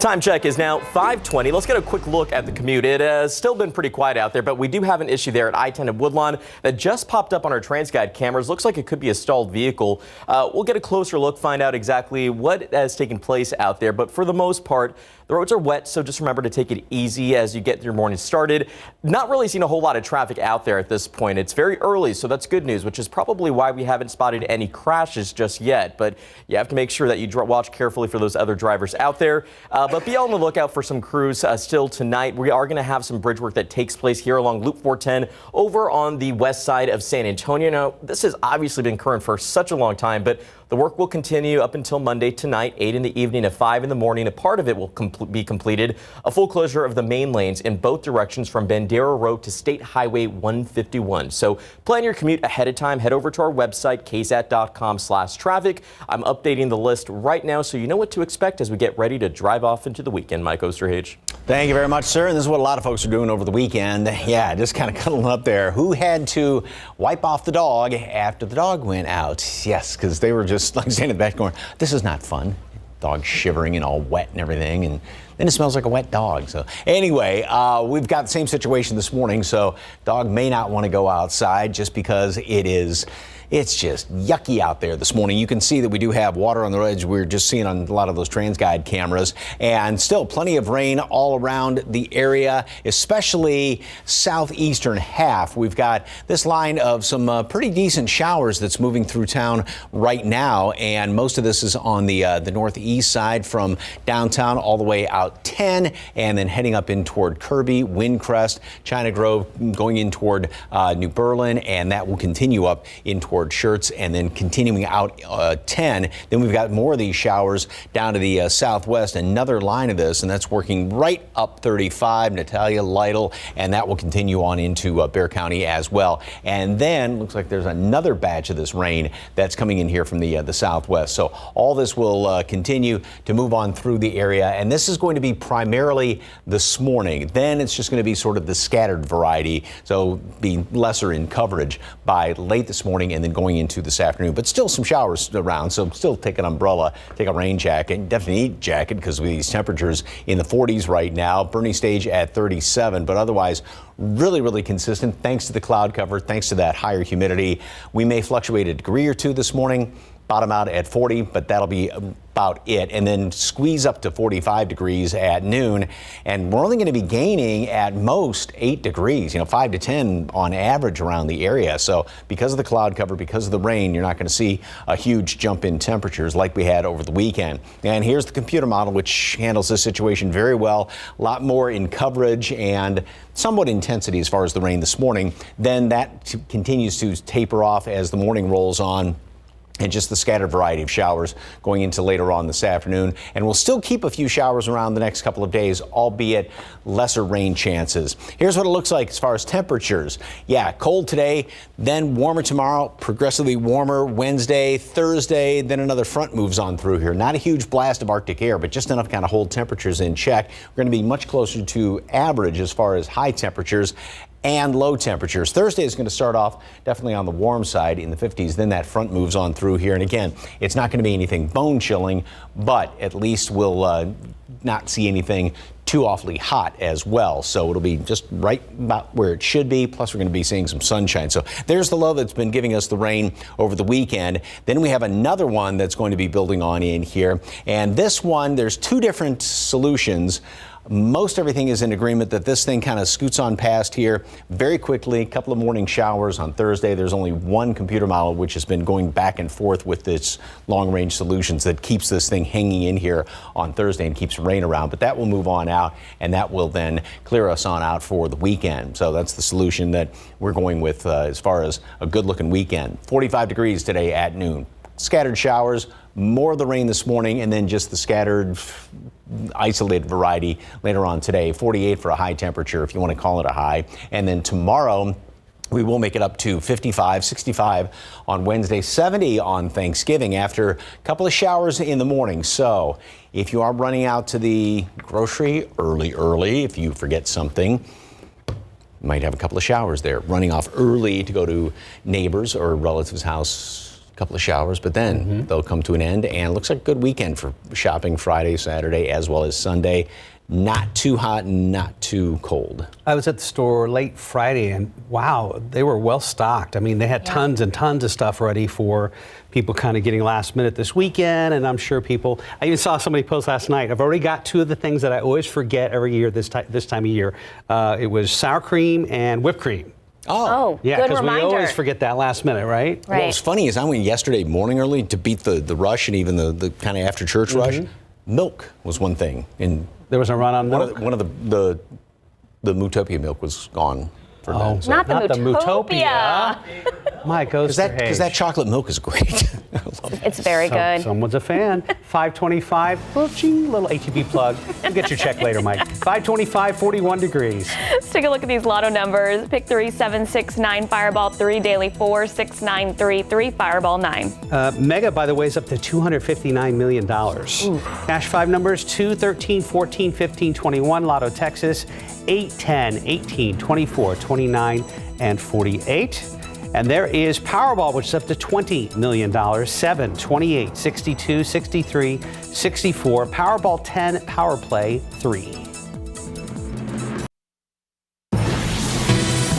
G: Time check is now 5:20. Let's get a quick look at the commute. It has still been pretty quiet out there, but we do have an issue there at I-10 at Woodlawn that just popped up on our TransGuide cameras. Looks like it could be a stalled vehicle. We'll get a closer look, find out exactly what has taken place out there. But for the most part, the roads are wet, so just remember to take it easy as you get your morning started. Not really seeing a whole lot of traffic out there at this point. It's very early, so that's good news, which is probably why we haven't spotted any crashes just yet. But you have to make sure that you watch carefully for those other drivers out there. But be on the lookout for some crews still tonight. We are going to have some bridge work that takes place here along Loop 410 over on the west side of San Antonio. Now, this has obviously been current for such a long time, but the work will continue up until Monday tonight, 8 in the evening to 5 in the morning. A part of it will be completed. A full closure of the main lanes in both directions from Bandera Road to State Highway 151. So plan your commute ahead of time. Head over to our website, ksat.com/traffic. I'm updating the list right now so you know what to expect as we get ready to drive off into the weekend. Mike Osterhage.
E: Thank you very much, sir. And this is what a lot of folks are doing over the weekend. Yeah, just kind of cuddling up there. Who had to wipe off the dog after the dog went out? Yes, because they were just like standing in the back going, this is not fun. Dog shivering and all wet and everything. And then it smells like a wet dog. So anyway, we've got the same situation this morning. So dog may not want to go outside just because it's just yucky out there this morning. You can see that we do have water on the edge. We're just seeing on a lot of those TransGuide cameras, and still plenty of rain all around the area, especially southeastern half. We've got this line of some pretty decent showers that's moving through town right now, and most of this is on the northeast side from downtown all the way out 10, and then heading up in toward Kirby, Windcrest, China Grove, going in toward New Berlin, and that will continue up in toward Shirts, and then continuing out 10. Then we've got more of these showers down to the southwest, another line of this, and that's working right up 35, Natalia, Lytle, and that will continue on into Bexar County as well. And then looks like there's another batch of this rain that's coming in here from the southwest. So all this will continue to move on through the area, and this is going to be primarily this morning. Then it's just going to be sort of the scattered variety, so be lesser in coverage by late this morning and then going into this afternoon, but still some showers around. So still take an umbrella, take a rain jacket, definitely need a jacket because with these temperatures in the 40s right now, Bernie Stage at 37, but otherwise really consistent thanks to the cloud cover, thanks to that higher humidity. We may fluctuate a degree or two this morning, bottom out at 40, but that'll be about it, and then squeeze up to 45 degrees at noon, and we're only going to be gaining at most 8 degrees, 5 to 10 on average around the area. So because of the cloud cover, because of the rain, you're not going to see a huge jump in temperatures like we had over the weekend. And here's the computer model, which handles this situation very well. A lot more in coverage and somewhat intensity as far as the rain this morning. Then that continues to taper off as the morning rolls on, and just the scattered variety of showers going into later on this afternoon. And we'll still keep a few showers around the next couple of days, albeit lesser rain chances. Here's what it looks like as far as temperatures. Yeah, cold today, then warmer tomorrow, progressively warmer Wednesday, Thursday, then another front moves on through here. Not a huge blast of Arctic air, but just enough to kind of hold temperatures in check. We're going to be much closer to average as far as high temperatures and low temperatures. Thursday is going to start off definitely on the warm side in the 50s. Then that front moves on through here. And again, it's not going to be anything bone chilling, but at least we'll not see anything too awfully hot as well. So it'll be just right about where it should be. Plus, we're going to be seeing some sunshine. So there's the low that's been giving us the rain over the weekend. Then we have another one that's going to be building on in here. And this one, there's two different solutions. Most everything is in agreement that this thing kind of scoots on past here very quickly. A couple of morning showers on Thursday. There's only one computer model which has been going back and forth with its long-range solutions that keeps this thing hanging in here on Thursday and keeps rain around. But that will move on out, and that will then clear us on out for the weekend. So that's the solution that we're going with as far as a good-looking weekend. 45 degrees today at noon. Scattered showers, more of the rain this morning, and then just the scattered isolated variety later on today. 48 for a high temperature, if you want to call it a high. And then tomorrow, we will make it up to 55, 65 on Wednesday, 70 on Thanksgiving after a couple of showers in the morning. So if you are running out to the grocery early, if you forget something, you might have a couple of showers there. Running off early to go to neighbors or relatives' house, couple of showers, but then they'll come to an end, and it looks like a good weekend for shopping Friday, Saturday, as well as Sunday. Not too hot and not too cold.
B: I was at the store late Friday, and wow, they were well stocked. I mean, they had tons and tons of stuff ready for people kind of getting last minute this weekend, and I'm sure I even saw somebody post last night. I've already got two of the things that I always forget every year this time of year. It was sour cream and whipped cream.
E: Oh,
B: yeah,
D: good
B: because we
D: reminder.
B: always forget that last minute, right?
E: What was funny is I went yesterday morning early to beat the rush and even the kind of after church rush. Milk was one thing, and
B: there was a run on milk.
E: One of the Mootopia milk was gone for men.
D: Not the Mootopia.
B: My goes
E: because that chocolate milk is great.
D: It's very good.
B: Someone's a fan. 525, little HEB plug. You'll get your check later, Mike. 525, 41 degrees.
D: Let's take a look at these lotto numbers. Pick 3, 7, 6, 9, Fireball 3, Daily 4, 6, 9, 3, 3, Fireball 9.
B: Mega, by the way, is up to $259 million. Cash 5 numbers, 2, 13, 14, 15, 21. Lotto Texas, 8, 10, 18, 24, 29, and 48. And there is Powerball, which is up to $20 million, 7, 28, 62, 63, 64, Powerball 10, Power Play 3.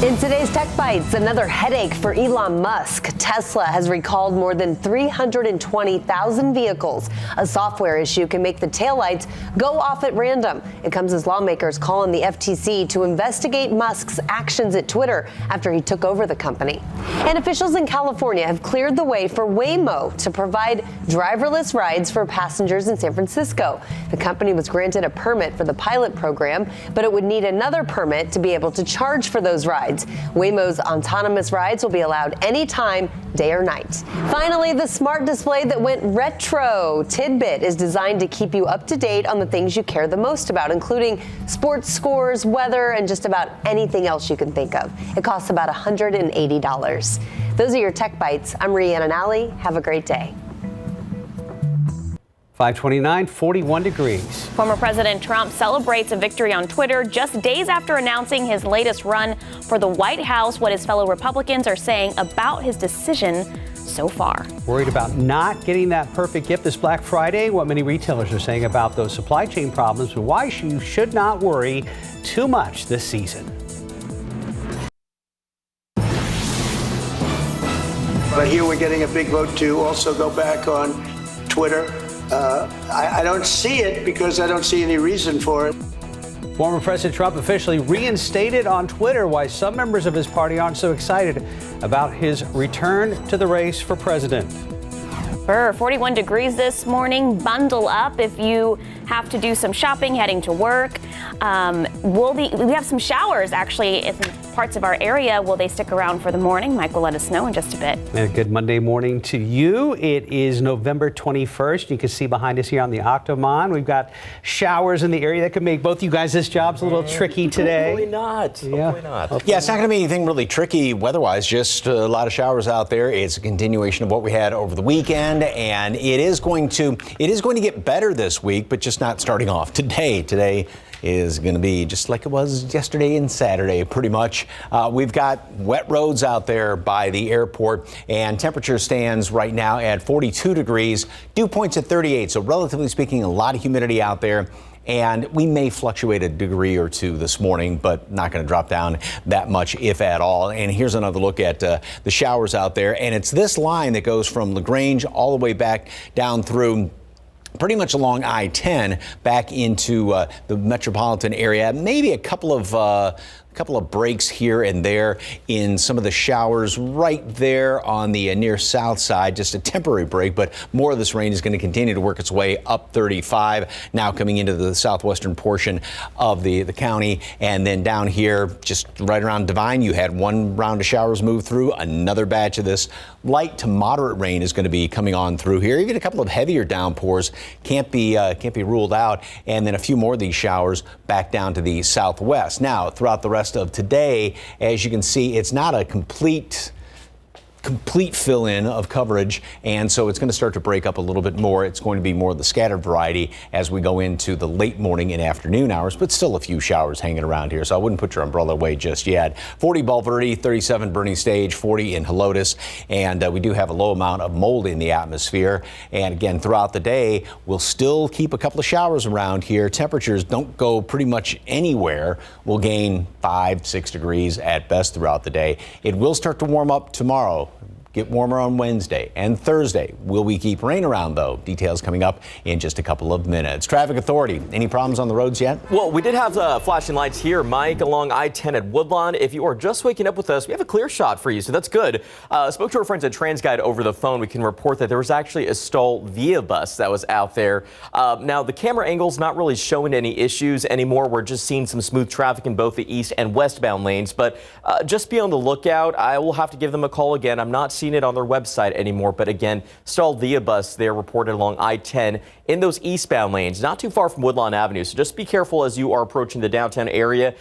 C: In today's Tech Bites, another headache for Elon Musk. Tesla has recalled more than 320,000 vehicles. A software issue can make the taillights go off at random. It comes as lawmakers call on the FTC to investigate Musk's actions at Twitter after he took over the company. And officials in California have cleared the way for Waymo to provide driverless rides for passengers in San Francisco. The company was granted a permit for the pilot program, but it would need another permit to be able to charge for those rides. Waymo's autonomous rides will be allowed anytime, day or night. Finally, the smart display that went retro. Tidbit is designed to keep you up to date on the things you care the most about, including sports scores, weather, and just about anything else you can think of. It costs about $180. Those are your Tech Bites. I'm Rhiannon Alley. Have a great day.
B: 529, 41 degrees.
D: Former President Trump celebrates a victory on Twitter just days after announcing his latest run for the White House. What his fellow Republicans are saying about his decision so far.
B: Worried about not getting that perfect gift this Black Friday? What many retailers are saying about those supply chain problems and why you should not worry too much this season.
L: But here we're getting a big vote to also go back on Twitter. I don't see it because I don't see any reason for it.
B: Former President Trump officially reinstated on Twitter why some members of his party aren't so excited about his return to the race for president.
D: 41 degrees this morning. Bundle up if you have to do some shopping, heading to work. We have some showers actually in parts of our area. Will they stick around for the morning? Mike will let us know in just a bit.
B: And a good Monday morning to you. It is November 21st. You can see behind us here on the Octomon, we've got showers in the area that could make both you guys' jobs a little tricky today.
E: Hopefully not.
B: Yeah.
E: Hopefully not. Yeah, it's not going to be anything really tricky weather-wise, just a lot of showers out there. It's a continuation of what we had over the weekend, and it is going to get better this week, but just not starting off today. Today is going to be just like it was yesterday and Saturday, pretty much. We've got wet roads out there by the airport, and temperature stands right now at 42 degrees, dew points at 38. So relatively speaking, a lot of humidity out there. And we may fluctuate a degree or two this morning, but not going to drop down that much, if at all. And here's another look at the showers out there. And it's this line that goes from LaGrange all the way back down through pretty much along I-10 back into the metropolitan area. Maybe a couple of breaks here and there in some of the showers right there on the near south side, just a temporary break, but more of this rain is going to continue to work its way up 35, now coming into the southwestern portion of the county. And then down here, just right around Devine, you had one round of showers move through. Another batch of this light to moderate rain is going to be coming on through here. Even a couple of heavier downpours can't be ruled out. And then a few more of these showers back down to the southwest. Now, throughout the rest of today, as you can see, it's not a complete complete fill-in of coverage, and so it's going to start to break up a little bit more. It's going to be more of the scattered variety as we go into the late morning and afternoon hours, but still a few showers hanging around here, so I wouldn't put your umbrella away just yet. 40 Bulverde, 37 Bernie Stage, 40 in Helotes, and we do have a low amount of mold in the atmosphere. And again, throughout the day, we'll still keep a couple of showers around here. Temperatures don't go pretty much anywhere. We'll gain 5-6 degrees at best throughout the day. It will start to warm up tomorrow. Get warmer on Wednesday and Thursday. Will we keep rain around, though? Details coming up in just a couple of minutes. Traffic Authority, any problems on the roads yet?
G: Well, we did have flashing lights here, Mike, along I-10 at Woodlawn. If you are just waking up with us, we have a clear shot for you, so that's good. Spoke to our friends at TransGuide over the phone. We can report that there was actually a stalled Via bus that was out there. Now, the camera angle's not really showing any issues anymore. We're just seeing some smooth traffic in both the east and westbound lanes, but just be on the lookout. I will have to give them a call again. I'm not seeing it on their website anymore, but again, stalled Via bus there reported along I-10 in those eastbound lanes, not too far from Woodlawn Avenue. So just be careful as you are approaching the downtown area.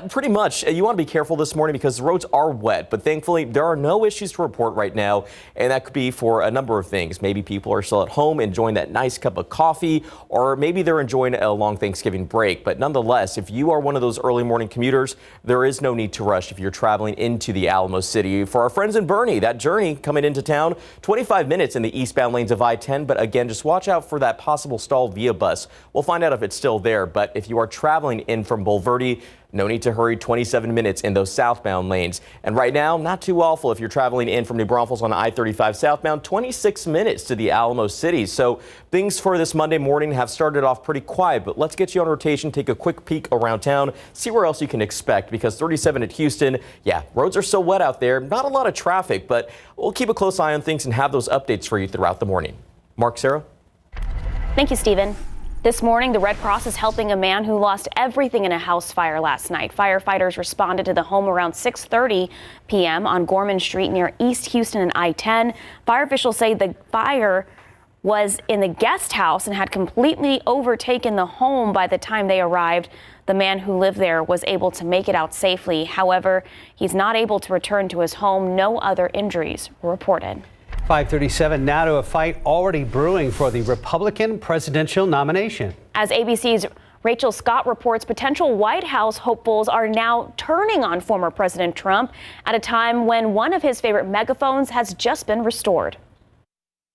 G: Pretty much, you want to be careful this morning because the roads are wet, but thankfully there are no issues to report right now, and that could be for a number of things. Maybe people are still at home enjoying that nice cup of coffee, or maybe they're enjoying a long Thanksgiving break. But nonetheless, if you are one of those early morning commuters, there is no need to rush if you're traveling into the Alamo City. For our friends in Bernie, that journey coming into town, 25 minutes in the eastbound lanes of I-10, but again, just watch out for that possible stalled Via bus. We'll find out if it's still there, but if you are traveling in from Bulverde, no need to hurry. 27 minutes in those southbound lanes. And right now, not too awful if you're traveling in from New Braunfels on I-35 southbound, 26 minutes to the Alamo City. So things for this Monday morning have started off pretty quiet, but let's get you on rotation, take a quick peek around town, see where else you can expect, because 37 at Houston, yeah, roads are still wet out there. Not a lot of traffic, but we'll keep a close eye on things and have those updates for you throughout the morning. Mark, Sarah?
D: Thank you, Stephen. This morning, the Red Cross is helping a man who lost everything in a house fire last night. Firefighters responded to the home around 6:30 p.m. on Gorman Street near East Houston and I-10. Fire officials say the fire was in the guest house and had completely overtaken the home by the time they arrived. The man who lived there was able to make it out safely. However, he's not able to return to his home. No other injuries were reported.
B: 5:37 now to a fight already brewing for the Republican presidential nomination.
D: As ABC's Rachel Scott reports, potential White House hopefuls are now turning on former President Trump at a time when one of his favorite megaphones has just been restored.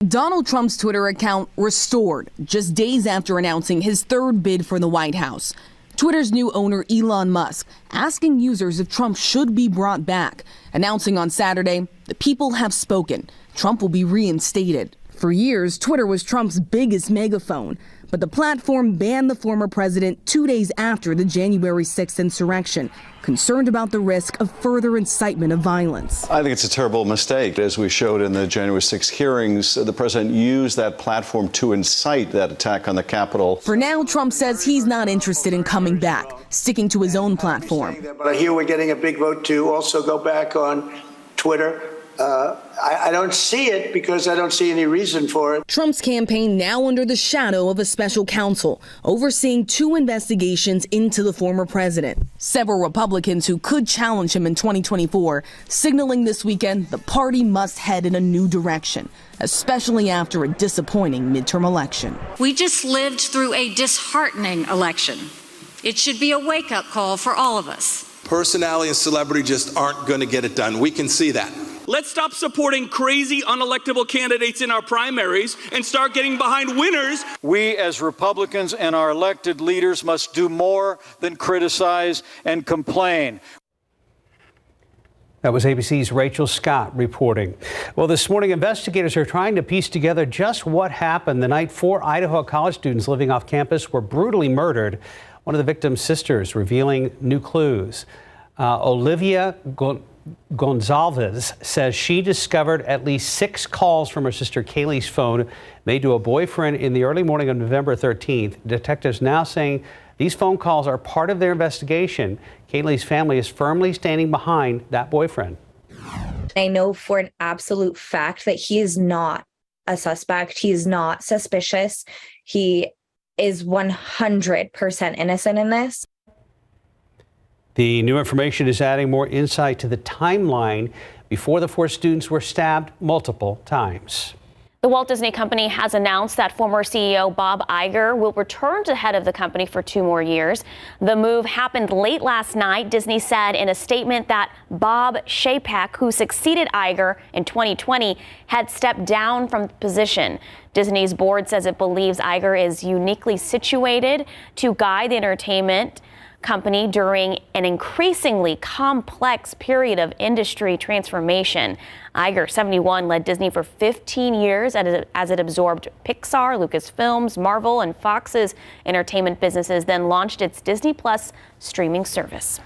M: Donald Trump's Twitter account restored just days after announcing his third bid for the White House. Twitter's new owner, Elon Musk, asking users if Trump should be brought back, announcing on Saturday, the people have spoken. Trump will be reinstated. For years, Twitter was Trump's biggest megaphone, but the platform banned the former president 2 days after the January 6th insurrection, concerned about the risk of further incitement of violence.
N: I think it's a terrible mistake. As we showed in the January 6th hearings, the president used that platform to incite that attack on the Capitol.
M: For now, Trump says he's not interested in coming back, sticking to his own platform.
L: But I hear we're getting a big vote to also go back on Twitter. I don't see it because I don't see any reason for it.
M: Trump's campaign now under the shadow of a special counsel overseeing 2 investigations into the former president. Several Republicans who could challenge him in 2024 signaling this weekend the party must head in a new direction, especially after a disappointing midterm election.
O: We just lived through a disheartening election. It should be a wake-up call for all of us.
Q: Personality and celebrity just aren't going to get it done. We can see that. Let's stop supporting crazy, unelectable candidates in our primaries and start getting behind winners.
Y: We as Republicans and our elected leaders must do more than criticize and complain.
B: That was ABC's Rachel Scott reporting. Well, this morning, investigators are trying to piece together just what happened the night 4 Idaho college students living off campus were brutally murdered. One of the victim's sisters revealing new clues. Olivia Gonzalez says she discovered at least 6 calls from her sister Kaylee's phone made to a boyfriend in the early morning of November 13th. Detectives now saying these phone calls are part of their investigation. Kaylee's family is firmly standing behind that boyfriend.
Z: I know for an absolute fact that he is not a suspect. He is not suspicious. He is 100% innocent in this.
B: The new information is adding more insight to the timeline before the 4 students were stabbed multiple times.
D: The Walt Disney Company has announced that former CEO Bob Iger will return to the head of the company for 2 more years. The move happened late last night. Disney said in a statement that Bob Chapek, who succeeded Iger in 2020, had stepped down from the position. Disney's board says it believes Iger is uniquely situated to guide the entertainment company during an increasingly complex period of industry transformation. Iger, 71, led Disney for 15 years as it absorbed Pixar, Lucasfilms, Marvel, and Fox's entertainment businesses, then launched its Disney Plus streaming service.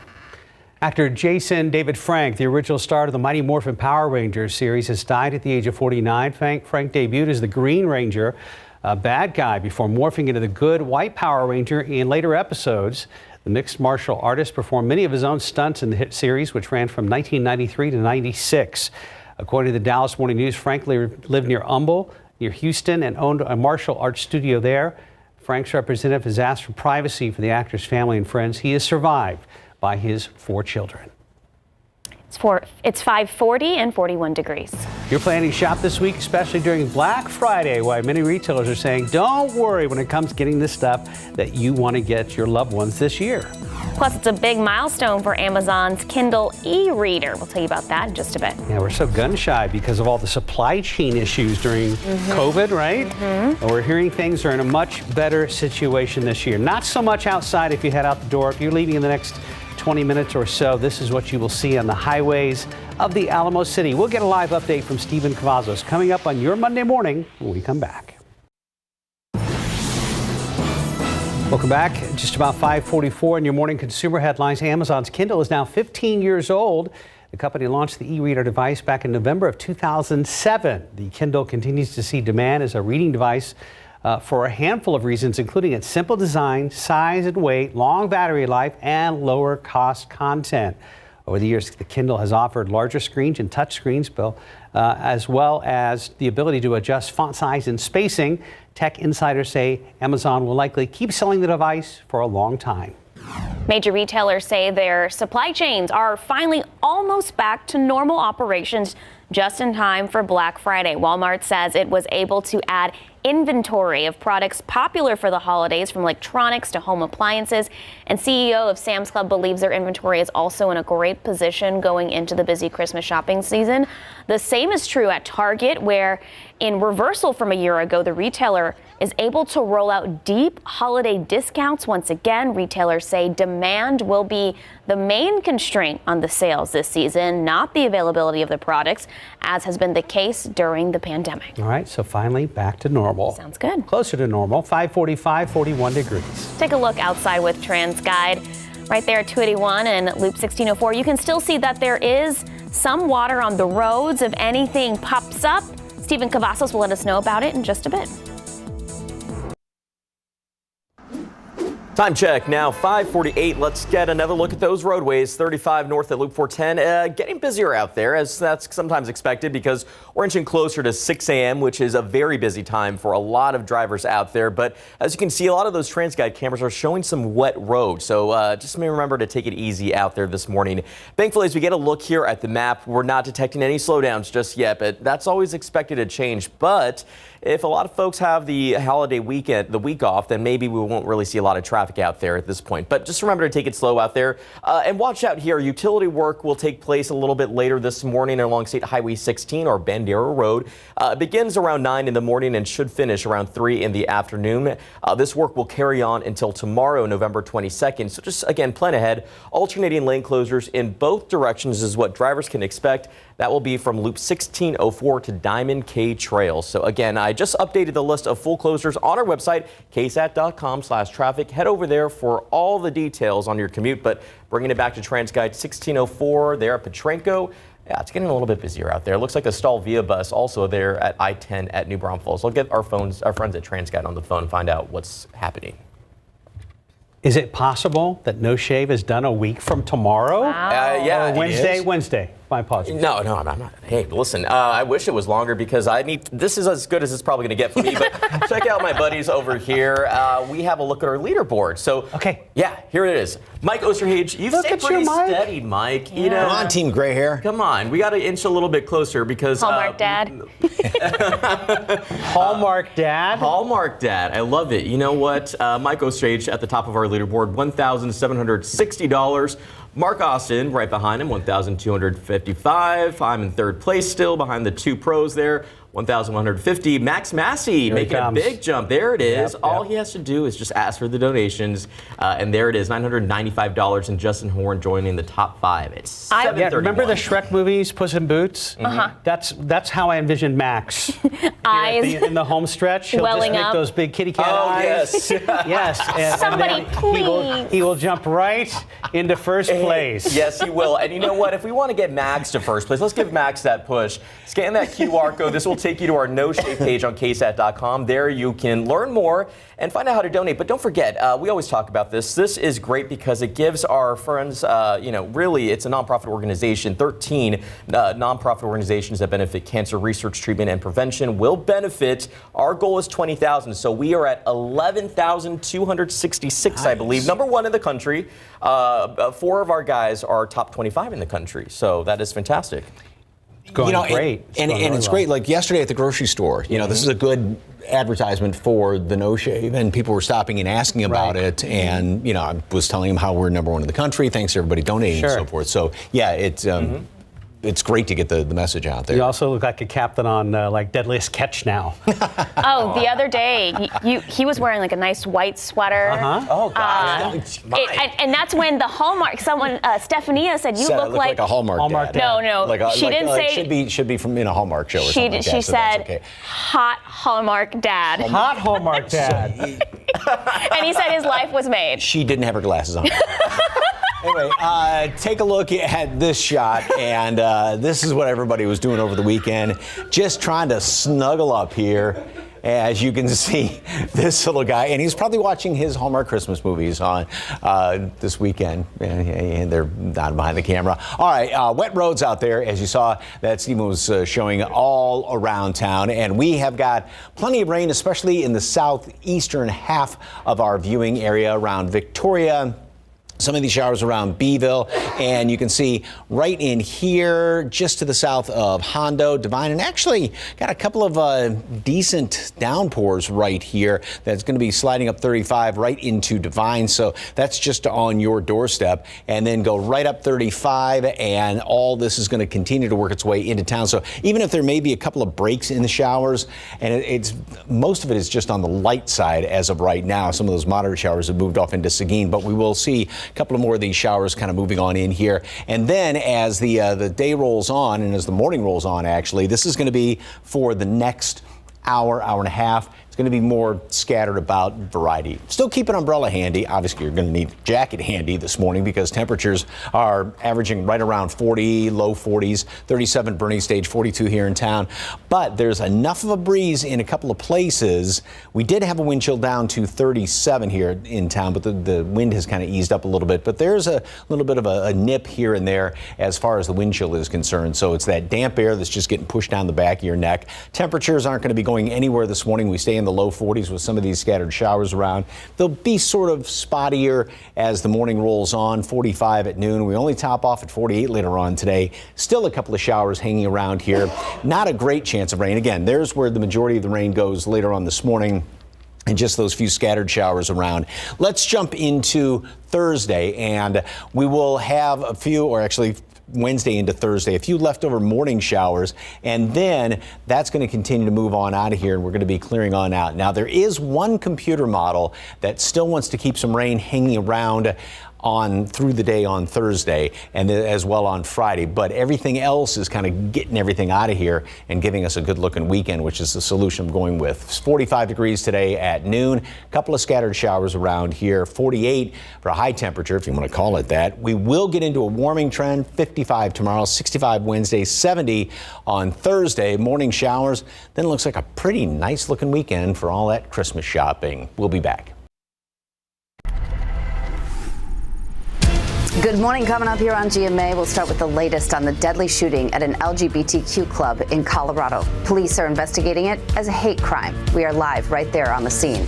B: Actor Jason David Frank, the original star of the Mighty Morphin Power Rangers series, has died at the age of 49. Frank debuted as the Green Ranger, a bad guy, before morphing into the good White Power Ranger in later episodes. The mixed martial artist performed many of his own stunts in the hit series, which ran from 1993 to 96. According to the Dallas Morning News, Frank lived near Humble, near Houston, and owned a martial arts studio there. Frank's representative has asked for privacy for the actor's family and friends. He is survived by his 4 children.
D: It's 5:40 and 41 degrees.
B: You're planning to shop this week, especially during Black Friday, why many retailers are saying, don't worry when it comes to getting the stuff that you want to get your loved ones this year.
D: Plus, it's a big milestone for Amazon's Kindle e-reader. We'll tell you about that in just a bit.
B: Yeah, we're so gun shy because of all the supply chain issues during COVID, right? And we're hearing things are in a much better situation this year. Not so much outside if you head out the door. If you're leaving in the next 20 minutes or so, this is what you will see on the highways of the Alamo City. We'll get a live update from Stephen Cavazos coming up on your Monday morning when we come back. Welcome back. Just about 5:44 in your morning consumer headlines. Amazon's Kindle is now 15 years old. The company launched the e-reader device back in November of 2007. The Kindle continues to see demand as a reading device for a handful of reasons, including its simple design, size and weight, long battery life, and lower cost content. Over the years, the Kindle has offered larger screens and touch screens, as well as the ability to adjust font size and spacing. Tech insiders say Amazon will likely keep selling the device for a long time.
D: Major retailers say their supply chains are finally almost back to normal operations just in time for Black Friday. Walmart says it was able to add inventory of products popular for the holidays, from electronics to home appliances. And CEO of Sam's Club believes their inventory is also in a great position going into the busy Christmas shopping season. The same is true at Target, where, in reversal from a year ago, the retailer is able to roll out deep holiday discounts. Once again, retailers say demand will be the main constraint on the sales this season, not the availability of the products, as has been the case during the pandemic.
B: All right, so finally back to normal.
D: Sounds good.
B: Closer to normal, 5:45, 41 degrees.
D: Take a look outside with TransGuide. Right there at 281 and Loop 1604. You can still see that there is some water on the roads. If anything pops up, Stephen Cavazos will let us know about it in just a bit.
G: Time check now, 5:48. Let's get another look at those roadways. 35 north at Loop 410. Getting busier out there, as that's sometimes expected, because we're inching closer to 6 a.m., which is a very busy time for a lot of drivers out there. But as you can see, a lot of those TransGuide cameras are showing some wet roads. So just remember to take it easy out there this morning. Thankfully, as we get a look here at the map, we're not detecting any slowdowns just yet, but that's always expected to change. But if a lot of folks have the holiday weekend, the week off, then maybe we won't really see a lot of traffic out there at this point. But just remember to take it slow out there. And watch out here. Utility work will take place a little bit later this morning along State Highway 16 or Bandera Road. It begins around 9 in the morning and should finish around 3 in the afternoon. This work will carry on until tomorrow, November 22nd. So just, again, plan ahead. Alternating lane closures in both directions is what drivers can expect. That will be from Loop 1604 to Diamond K Trail. So again, I just updated the list of full closures on our website, ksat.com/traffic. Head over there for all the details on your commute. But bringing it back to TransGuide 1604 there at Petrenko. Yeah, it's getting a little bit busier out there. It looks like the stall via bus also there at I-10 at New Braunfels. I'll get our friends at TransGuide on the phone and find out what's happening.
B: Is it possible that No Shave is done a week from tomorrow?
D: Wow.
G: Yeah,
B: Wednesday. My apologies.
G: No, I'm not. Hey, listen, I wish it was longer because this is as good as it's probably going to get for me, but check out my buddies over here. We have a look at our leaderboard. So,
B: okay.
G: Yeah, here it is. Mike Osterhage, you've stayed pretty steady, Mike.
E: Yeah. You know, come on, Team Gray Hair.
G: Come on, we got to inch a little bit closer because
D: Hallmark Dad.
B: Hallmark Dad.
G: Hallmark Dad. I love it. You know what? Mike Osterhage at the top of our leaderboard, $1,760. Mark Austin right behind him, $1,255. I'm in third place still behind the two pros there. $1,150. Max Massey making a big jump. There it is. All he has to do is just ask for the donations. And there it is, $995. And Justin Horn joining the top 5. It's $731.
B: Remember the Shrek movies, Puss in Boots? That's how I envision Max.
D: Eyes.
B: In the home stretch, he'll just make those big kitty cat eyes. Yes.
D: Somebody please.
B: He will jump right into first place.
G: Yes, he will. And you know what? If we want to get Max to first place, let's give Max that push. Scan that QR code. This will take you to our No Shave page on KSAT.com. There you can learn more and find out how to donate. But don't forget, we always talk about this. This is great because it gives our friends, really, it's a nonprofit organization. 13 nonprofit organizations that benefit cancer research, treatment, and prevention will benefit. Our goal is 20,000. So we are at 11,266, I believe. Number 1 in the country. 4 of our guys are top 25 in the country. So that is fantastic.
B: Going great.
E: It's great. Like yesterday at the grocery store, this is a good advertisement for the No Shave, and people were stopping and asking about it. And, I was telling them how we're number 1 in the country, thanks to everybody donating and so forth. So, yeah, it's great to get the message out there.
B: You also look like a captain on Deadliest Catch now.
D: The other day, he was wearing like a nice white sweater.
E: Oh, gosh.
D: And that's when the Hallmark, Stephania said, you look like
E: a Hallmark dad.
D: No, she didn't say.
E: Should be from in a Hallmark show or something like that.
D: She said, hot Hallmark dad.
B: Hot Hallmark dad.
D: And he said his life was made.
E: She didn't have her glasses on. Anyway, take a look at this shot, and this is what everybody was doing over the weekend, just trying to snuggle up here. As you can see, this little guy, and he's probably watching his Hallmark Christmas movies on this weekend, and they're down behind the camera. All right, wet roads out there, as you saw that Stephen was showing all around town, and we have got plenty of rain, especially in the southeastern half of our viewing area around Victoria. Some of these showers around Beeville, and you can see right in here, just to the south of Hondo, Devine, and actually got a couple of decent downpours right here that's going to be sliding up 35 right into Devine, so that's just on your doorstep, and then go right up 35, and all this is going to continue to work its way into town. So even if there may be a couple of breaks in the showers, and it's most of it is just on the light side as of right now. Some of those moderate showers have moved off into Seguin, but we will see a couple of more of these showers kind of moving on in here. And then as the day rolls on, and as the morning rolls on, actually, this is going to be for the next hour and a half. It's going to be more scattered about variety. Still keep an umbrella handy. Obviously, you're going to need a jacket handy this morning because temperatures are averaging right around 40, low 40s, 37 Bernie Stage, 42 here in town. But there's enough of a breeze in a couple of places. We did have a wind chill down to 37 here in town, but the wind has kind of eased up a little bit. But there's a little bit of a nip here and there as far as the wind chill is concerned. So it's that damp air that's just getting pushed down the back of your neck. Temperatures aren't going to be going anywhere this morning. We stay in the low 40s with some of these scattered showers around. They'll be sort of spottier as the morning rolls on. 45 at noon. We only top off at 48 later on today. Still a couple of showers hanging around here. Not a great chance of rain. Again, there's where the majority of the rain goes later on this morning. And just those few scattered showers around. Let's jump into Thursday, and we will have a few, or actually Wednesday into Thursday, a few leftover morning showers, and then that's going to continue to move on out of here, and we're going to be clearing on out. Now, there is one computer model that still wants to keep some rain hanging around on through the day on Thursday and as well on Friday, but everything else is kind of getting everything out of here and giving us a good looking weekend, which is the solution I'm going with. It's 45 degrees today at noon, a couple of scattered showers around here, 48 for a high temperature, if you want to call it that. We will get into a warming trend, 55 tomorrow, 65 Wednesday, 70 on Thursday, morning showers. Then it looks like a pretty nice looking weekend for all that Christmas shopping. We'll be back.
A: Good morning. Coming up here on GMA, we'll start with the latest on the deadly shooting at an LGBTQ club in Colorado. Police are investigating it as a hate crime. We are live right there on the scene.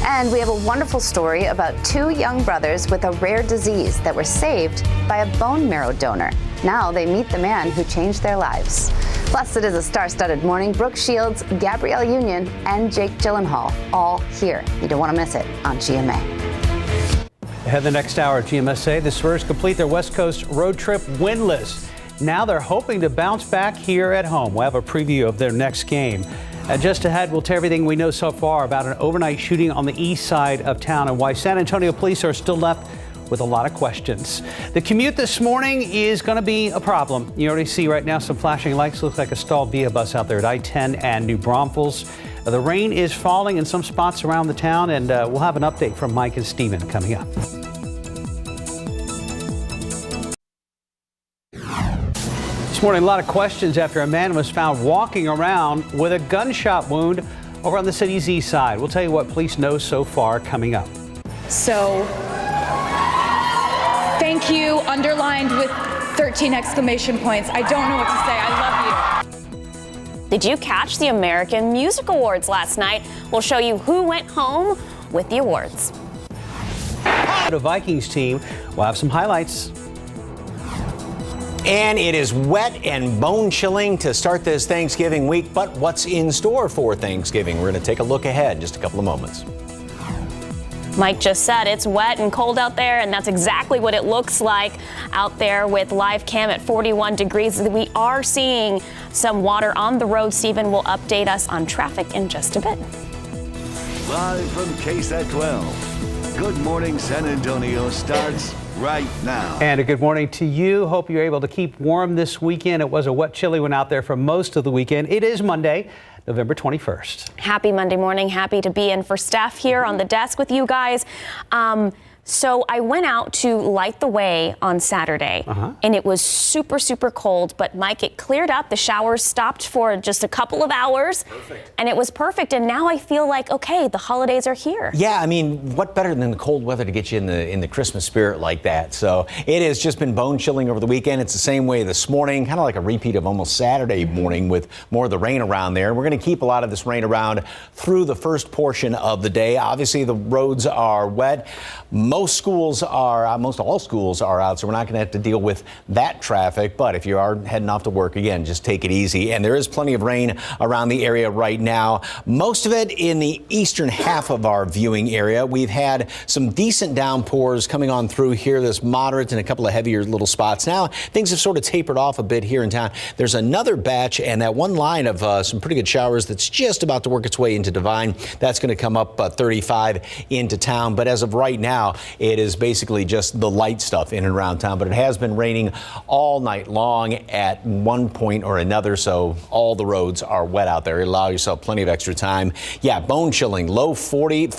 A: And we have a wonderful story about two young brothers with a rare disease that were saved by a bone marrow donor. Now they meet the man who changed their lives. Plus, it is a star-studded morning. Brooke Shields, Gabrielle Union, and Jake Gyllenhaal all here. You don't want to miss it on GMA.
B: Ahead the next hour at GMSA, the Spurs complete their West Coast road trip winless. Now they're hoping to bounce back here at home. We'll have a preview of their next game. Just ahead, we'll tell everything we know so far about an overnight shooting on the east side of town and why San Antonio police are still left with a lot of questions. The commute this morning is going to be a problem. You already see right now some flashing lights. Looks like a stalled Via bus out there at I-10 and New Braunfels. The rain is falling in some spots around the town, and we'll have an update from Mike and Steven coming up. This morning, a lot of questions after a man was found walking around with a gunshot wound over on the city's east side. We'll tell you what police know so far coming up.
I: So, thank you, underlined with 13 exclamation points. I don't know what to say. I love you.
D: Did you catch the American Music Awards last night? We'll show you who went home with the awards.
B: The Vikings team will have some highlights.
E: And it is wet and bone chilling to start this Thanksgiving week, but what's in store for Thanksgiving? We're going to take a look ahead in just a couple of moments.
D: Mike just said it's wet and cold out there, and that's exactly what it looks like out there with live cam at 41 degrees. We are seeing some water on the road. Stephen will update us on traffic in just a bit.
P: Live from KSAT 12. Good Morning San Antonio starts right now.
B: And a good morning to you. Hope you're able to keep warm this weekend. It was a wet, chilly one out there for most of the weekend. It is Monday, November 21st.
D: Happy Monday morning. Happy to be in for Steph here on the desk with you guys. So I went out to light the way on Saturday, and it was super, super cold. But Mike, it cleared up. The showers stopped for just a couple of hours, and it was perfect. And now I feel like, okay, the holidays are here.
E: Yeah, I mean, what better than the cold weather to get you in the Christmas spirit like that? So it has just been bone chilling over the weekend. It's the same way this morning, kind of like a repeat of almost Saturday morning with more of the rain around there. We're going to keep a lot of this rain around through the first portion of the day. Obviously, the roads are wet. Most all schools are out, so we're not going to have to deal with that traffic. But if you are heading off to work, again, just take it easy. And there is plenty of rain around the area right now. Most of it in the eastern half of our viewing area. We've had some decent downpours coming on through here, this moderate and a couple of heavier little spots. Now, things have sort of tapered off a bit here in town. There's another batch and that one line of some pretty good showers that's just about to work its way into Divine. That's going to come up 35 into town. But as of right now, it is basically just the light stuff in and around town, but it has been raining all night long at one point or another, so all the roads are wet out there. Allow yourself plenty of extra time. Yeah, bone chilling, low 40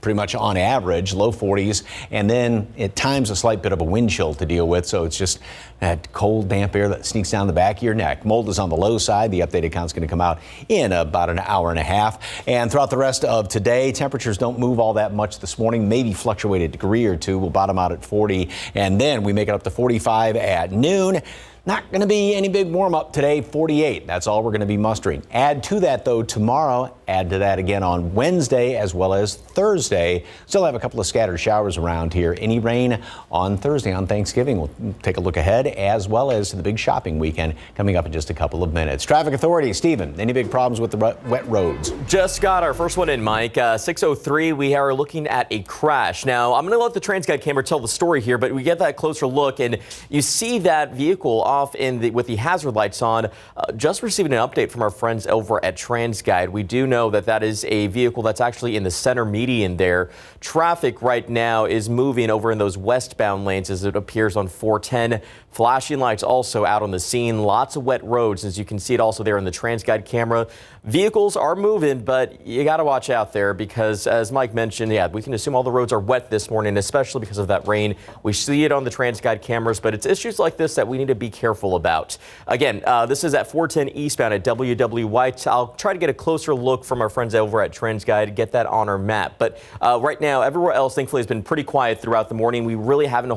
E: pretty much on average, low 40s, and then at times a slight bit of a wind chill to deal with, so it's just that cold, damp air that sneaks down the back of your neck. Mold is on the low side. The updated count's going to come out in about an hour and a half. And throughout the rest of today, temperatures don't move all that much this morning, maybe fluctuate a degree or two. We'll bottom out at 40, and then we make it up to 45 at noon. Not going to be any big warm up today, 48. That's all we're going to be mustering. Add to that, though, tomorrow. Add to that again on Wednesday as well as Thursday. Still have a couple of scattered showers around here. Any rain on Thursday on Thanksgiving. We'll take a look ahead as well as to the big shopping weekend coming up in just a couple of minutes. Traffic Authority, Stephen, any big problems with the wet roads?
G: Just got our first one in, Mike. 6:03, we are looking at a crash. Now, I'm going to let the TransGuide camera tell the story here, but we get that closer look, and you see that vehicle off with the hazard lights on. Just receiving an update from our friends over at TransGuide. We do know that is a vehicle that's actually in the center median there. Traffic right now is moving over in those westbound lanes as it appears on 410. Flashing lights also out on the scene. Lots of wet roads, as you can see it also there in the TransGuide camera. Vehicles are moving, but you got to watch out there because, as Mike mentioned, yeah, we can assume all the roads are wet this morning, especially because of that rain. We see it on the TransGuide cameras, but it's issues like this that we need to be careful about. Again, this is at 410 eastbound at WW White. I'll try to get a closer look from our friends over at Trends Guide to get that on our map. But right now, everywhere else, thankfully, has been pretty quiet throughout the morning. We really haven't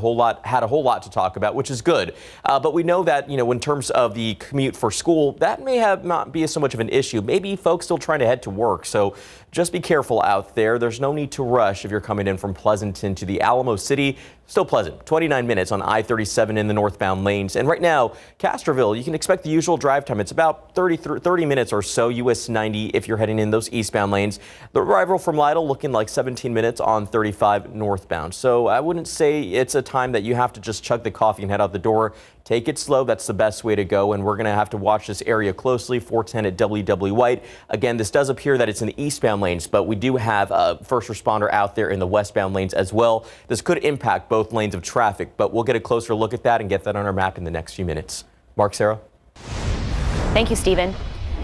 G: had a whole lot to talk about, which is good. But we know that, in terms of the commute for school, that may not be so much of an issue. Maybe folks still trying to head to work. So just be careful out there. There's no need to rush if you're coming in from Pleasanton to the Alamo City. Still pleasant. 29 minutes on I-37 in the northbound lanes. And right now, Castroville, you can expect the usual drive time. It's about 30 minutes or so, US 90 if you're heading in those eastbound lanes. The arrival from Lytle looking like 17 minutes on 35 northbound. So I wouldn't say it's a time that you have to just chug the coffee and head out the door. Take it slow. That's the best way to go. And we're going to have to watch this area closely. 410 at WW White. Again, this does appear that it's in the eastbound lanes, but we do have a first responder out there in the westbound lanes as well. This could impact both lanes of traffic, but we'll get a closer look at that and get that on our map in the next few minutes. Mark, Sarah.
D: Thank you, Stephen.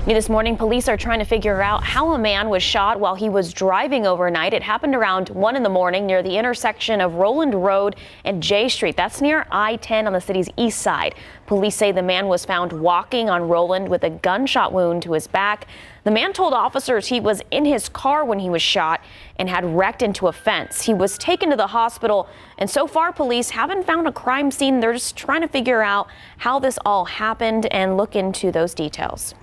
D: This morning, police are trying to figure out how a man was shot while he was driving overnight. It happened around 1 in the morning near the intersection of Roland Road and J Street. That's near I-10 on the city's east side. Police say the man was found walking on Roland with a gunshot wound to his back. The man told officers he was in his car when he was shot and had wrecked into a fence. He was taken to the hospital, and so far police haven't found a crime scene. They're just trying to figure out how this all happened and look into those details.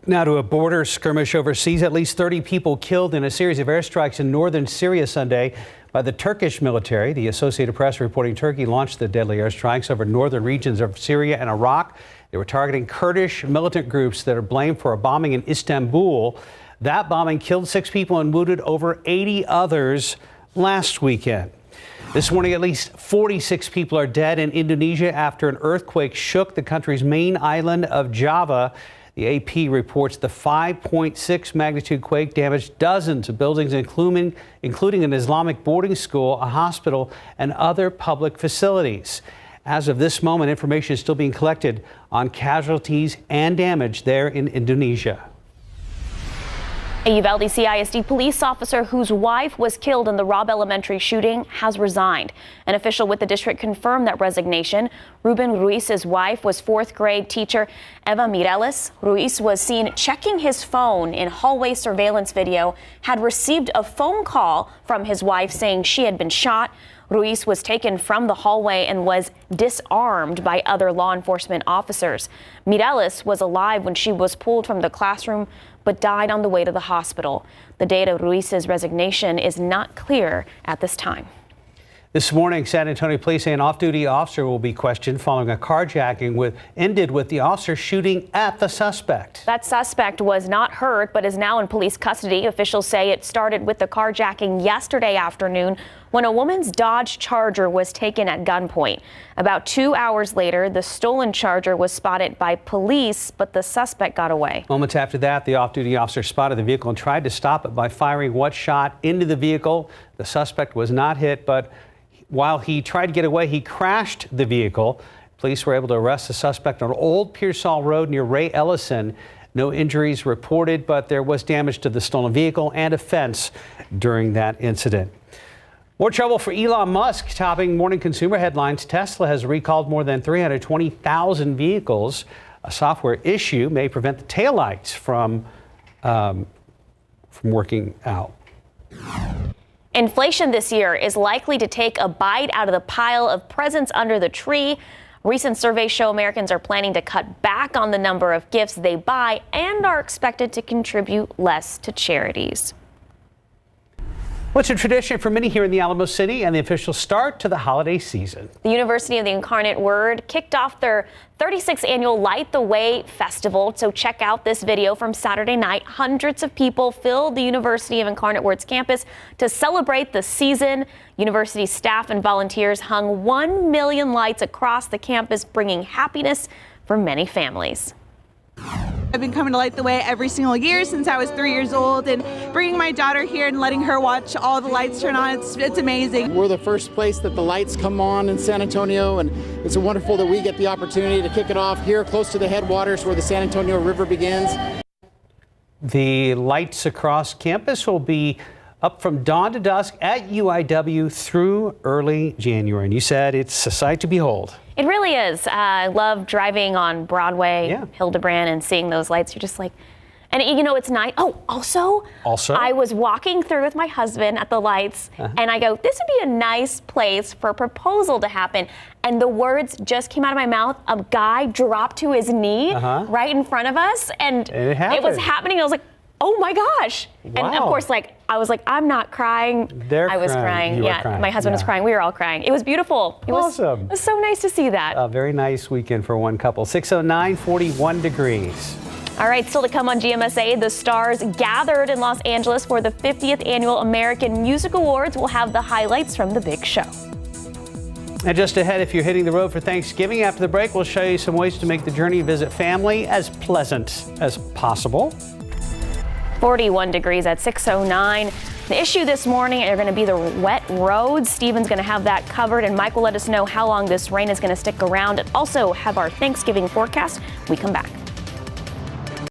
B: Now to a border skirmish overseas. At least 30 people killed in a series of airstrikes in northern Syria Sunday by the Turkish military. The Associated Press reporting Turkey launched the deadly airstrikes over northern regions of Syria and Iraq. They were targeting Kurdish militant groups that are blamed for a bombing in Istanbul. That bombing killed 6 people and wounded over 80 others last weekend. This morning, at least 46 people are dead in Indonesia after an earthquake shook the country's main island of Java. The AP reports the 5.6 magnitude quake damaged dozens of buildings, including an Islamic boarding school, a hospital, and other public facilities. As of this moment, information is still being collected on casualties and damage there in Indonesia.
D: A Uvalde CISD police officer whose wife was killed in the Robb Elementary shooting has resigned. An official with the district confirmed that resignation. Ruben Ruiz's wife was 4th grade teacher Eva Mireles. Ruiz was seen checking his phone in hallway surveillance video, had received a phone call from his wife saying she had been shot. Ruiz was taken from the hallway and was disarmed by other law enforcement officers. Mireles was alive when she was pulled from the classroom, but died on the way to the hospital. The date of Ruiz's resignation is not clear at this time.
B: This morning, San Antonio police say an off-duty officer will be questioned following a carjacking ended with the officer shooting at the suspect.
D: That suspect was not hurt, but is now in police custody. Officials say it started with the carjacking yesterday afternoon when a woman's Dodge Charger was taken at gunpoint. About 2 hours later, the stolen Charger was spotted by police, but the suspect got away.
B: Moments after that, the off-duty officer spotted the vehicle and tried to stop it by firing what shot into the vehicle. The suspect was not hit, but while he tried to get away, he crashed the vehicle. Police were able to arrest the suspect on Old Pearsall Road near Ray Ellison. No injuries reported, but there was damage to the stolen vehicle and a fence during that incident. More trouble for Elon Musk, topping morning consumer headlines. Tesla has recalled more than 320,000 vehicles. A software issue may prevent the taillights from working out.
D: Inflation this year is likely to take a bite out of the pile of presents under the tree. Recent surveys show Americans are planning to cut back on the number of gifts they buy and are expected to contribute less to charities.
B: What's a tradition for many here in the Alamo City and the official start to the holiday season?
D: The University of the Incarnate Word kicked off their 36th annual Light the Way Festival. So check out this video from Saturday night. Hundreds of people filled the University of Incarnate Word's campus to celebrate the season. University staff and volunteers hung 1 million lights across the campus, bringing happiness for many families.
H: I've been coming to Light the Way every single year since I was 3 years old, and bringing my daughter here and letting her watch all the lights turn on, it's amazing.
R: We're the first place that the lights come on in San Antonio, and it's wonderful that we get the opportunity to kick it off here close to the headwaters where the San Antonio River begins.
B: The lights across campus will be up from dawn to dusk at UIW through early January. And you said it's a sight to behold.
D: It really is. I love driving on Broadway, Hildebrand, and seeing those lights. You're just like, And it's nice. Oh, also, I was walking through with my husband at the lights, and I go, this would be a nice place for a proposal to happen. And the words just came out of my mouth. A guy dropped to his knee right in front of us, and it was happening. I was like, oh my gosh.
B: Wow.
D: And of course, I was like, I'm not crying. I was crying.
B: You were crying.
D: My husband was crying. We were all crying. It was beautiful. It
B: Awesome.
D: was so nice to see that.
B: A very nice weekend for one couple. 609, 41 degrees.
D: All right, still to come on GMSA, the stars gathered in Los Angeles for the 50th Annual American Music Awards. We'll have the highlights from the big show.
B: And just ahead, if you're hitting the road for Thanksgiving, after the break, we'll show you some ways to make the journey to visit family as pleasant as possible.
D: 41 degrees at 6:09. The issue this morning are going to be the wet roads. Steven's going to have that covered, and Mike will let us know how long this rain is going to stick around, and also have our Thanksgiving forecast when we come back.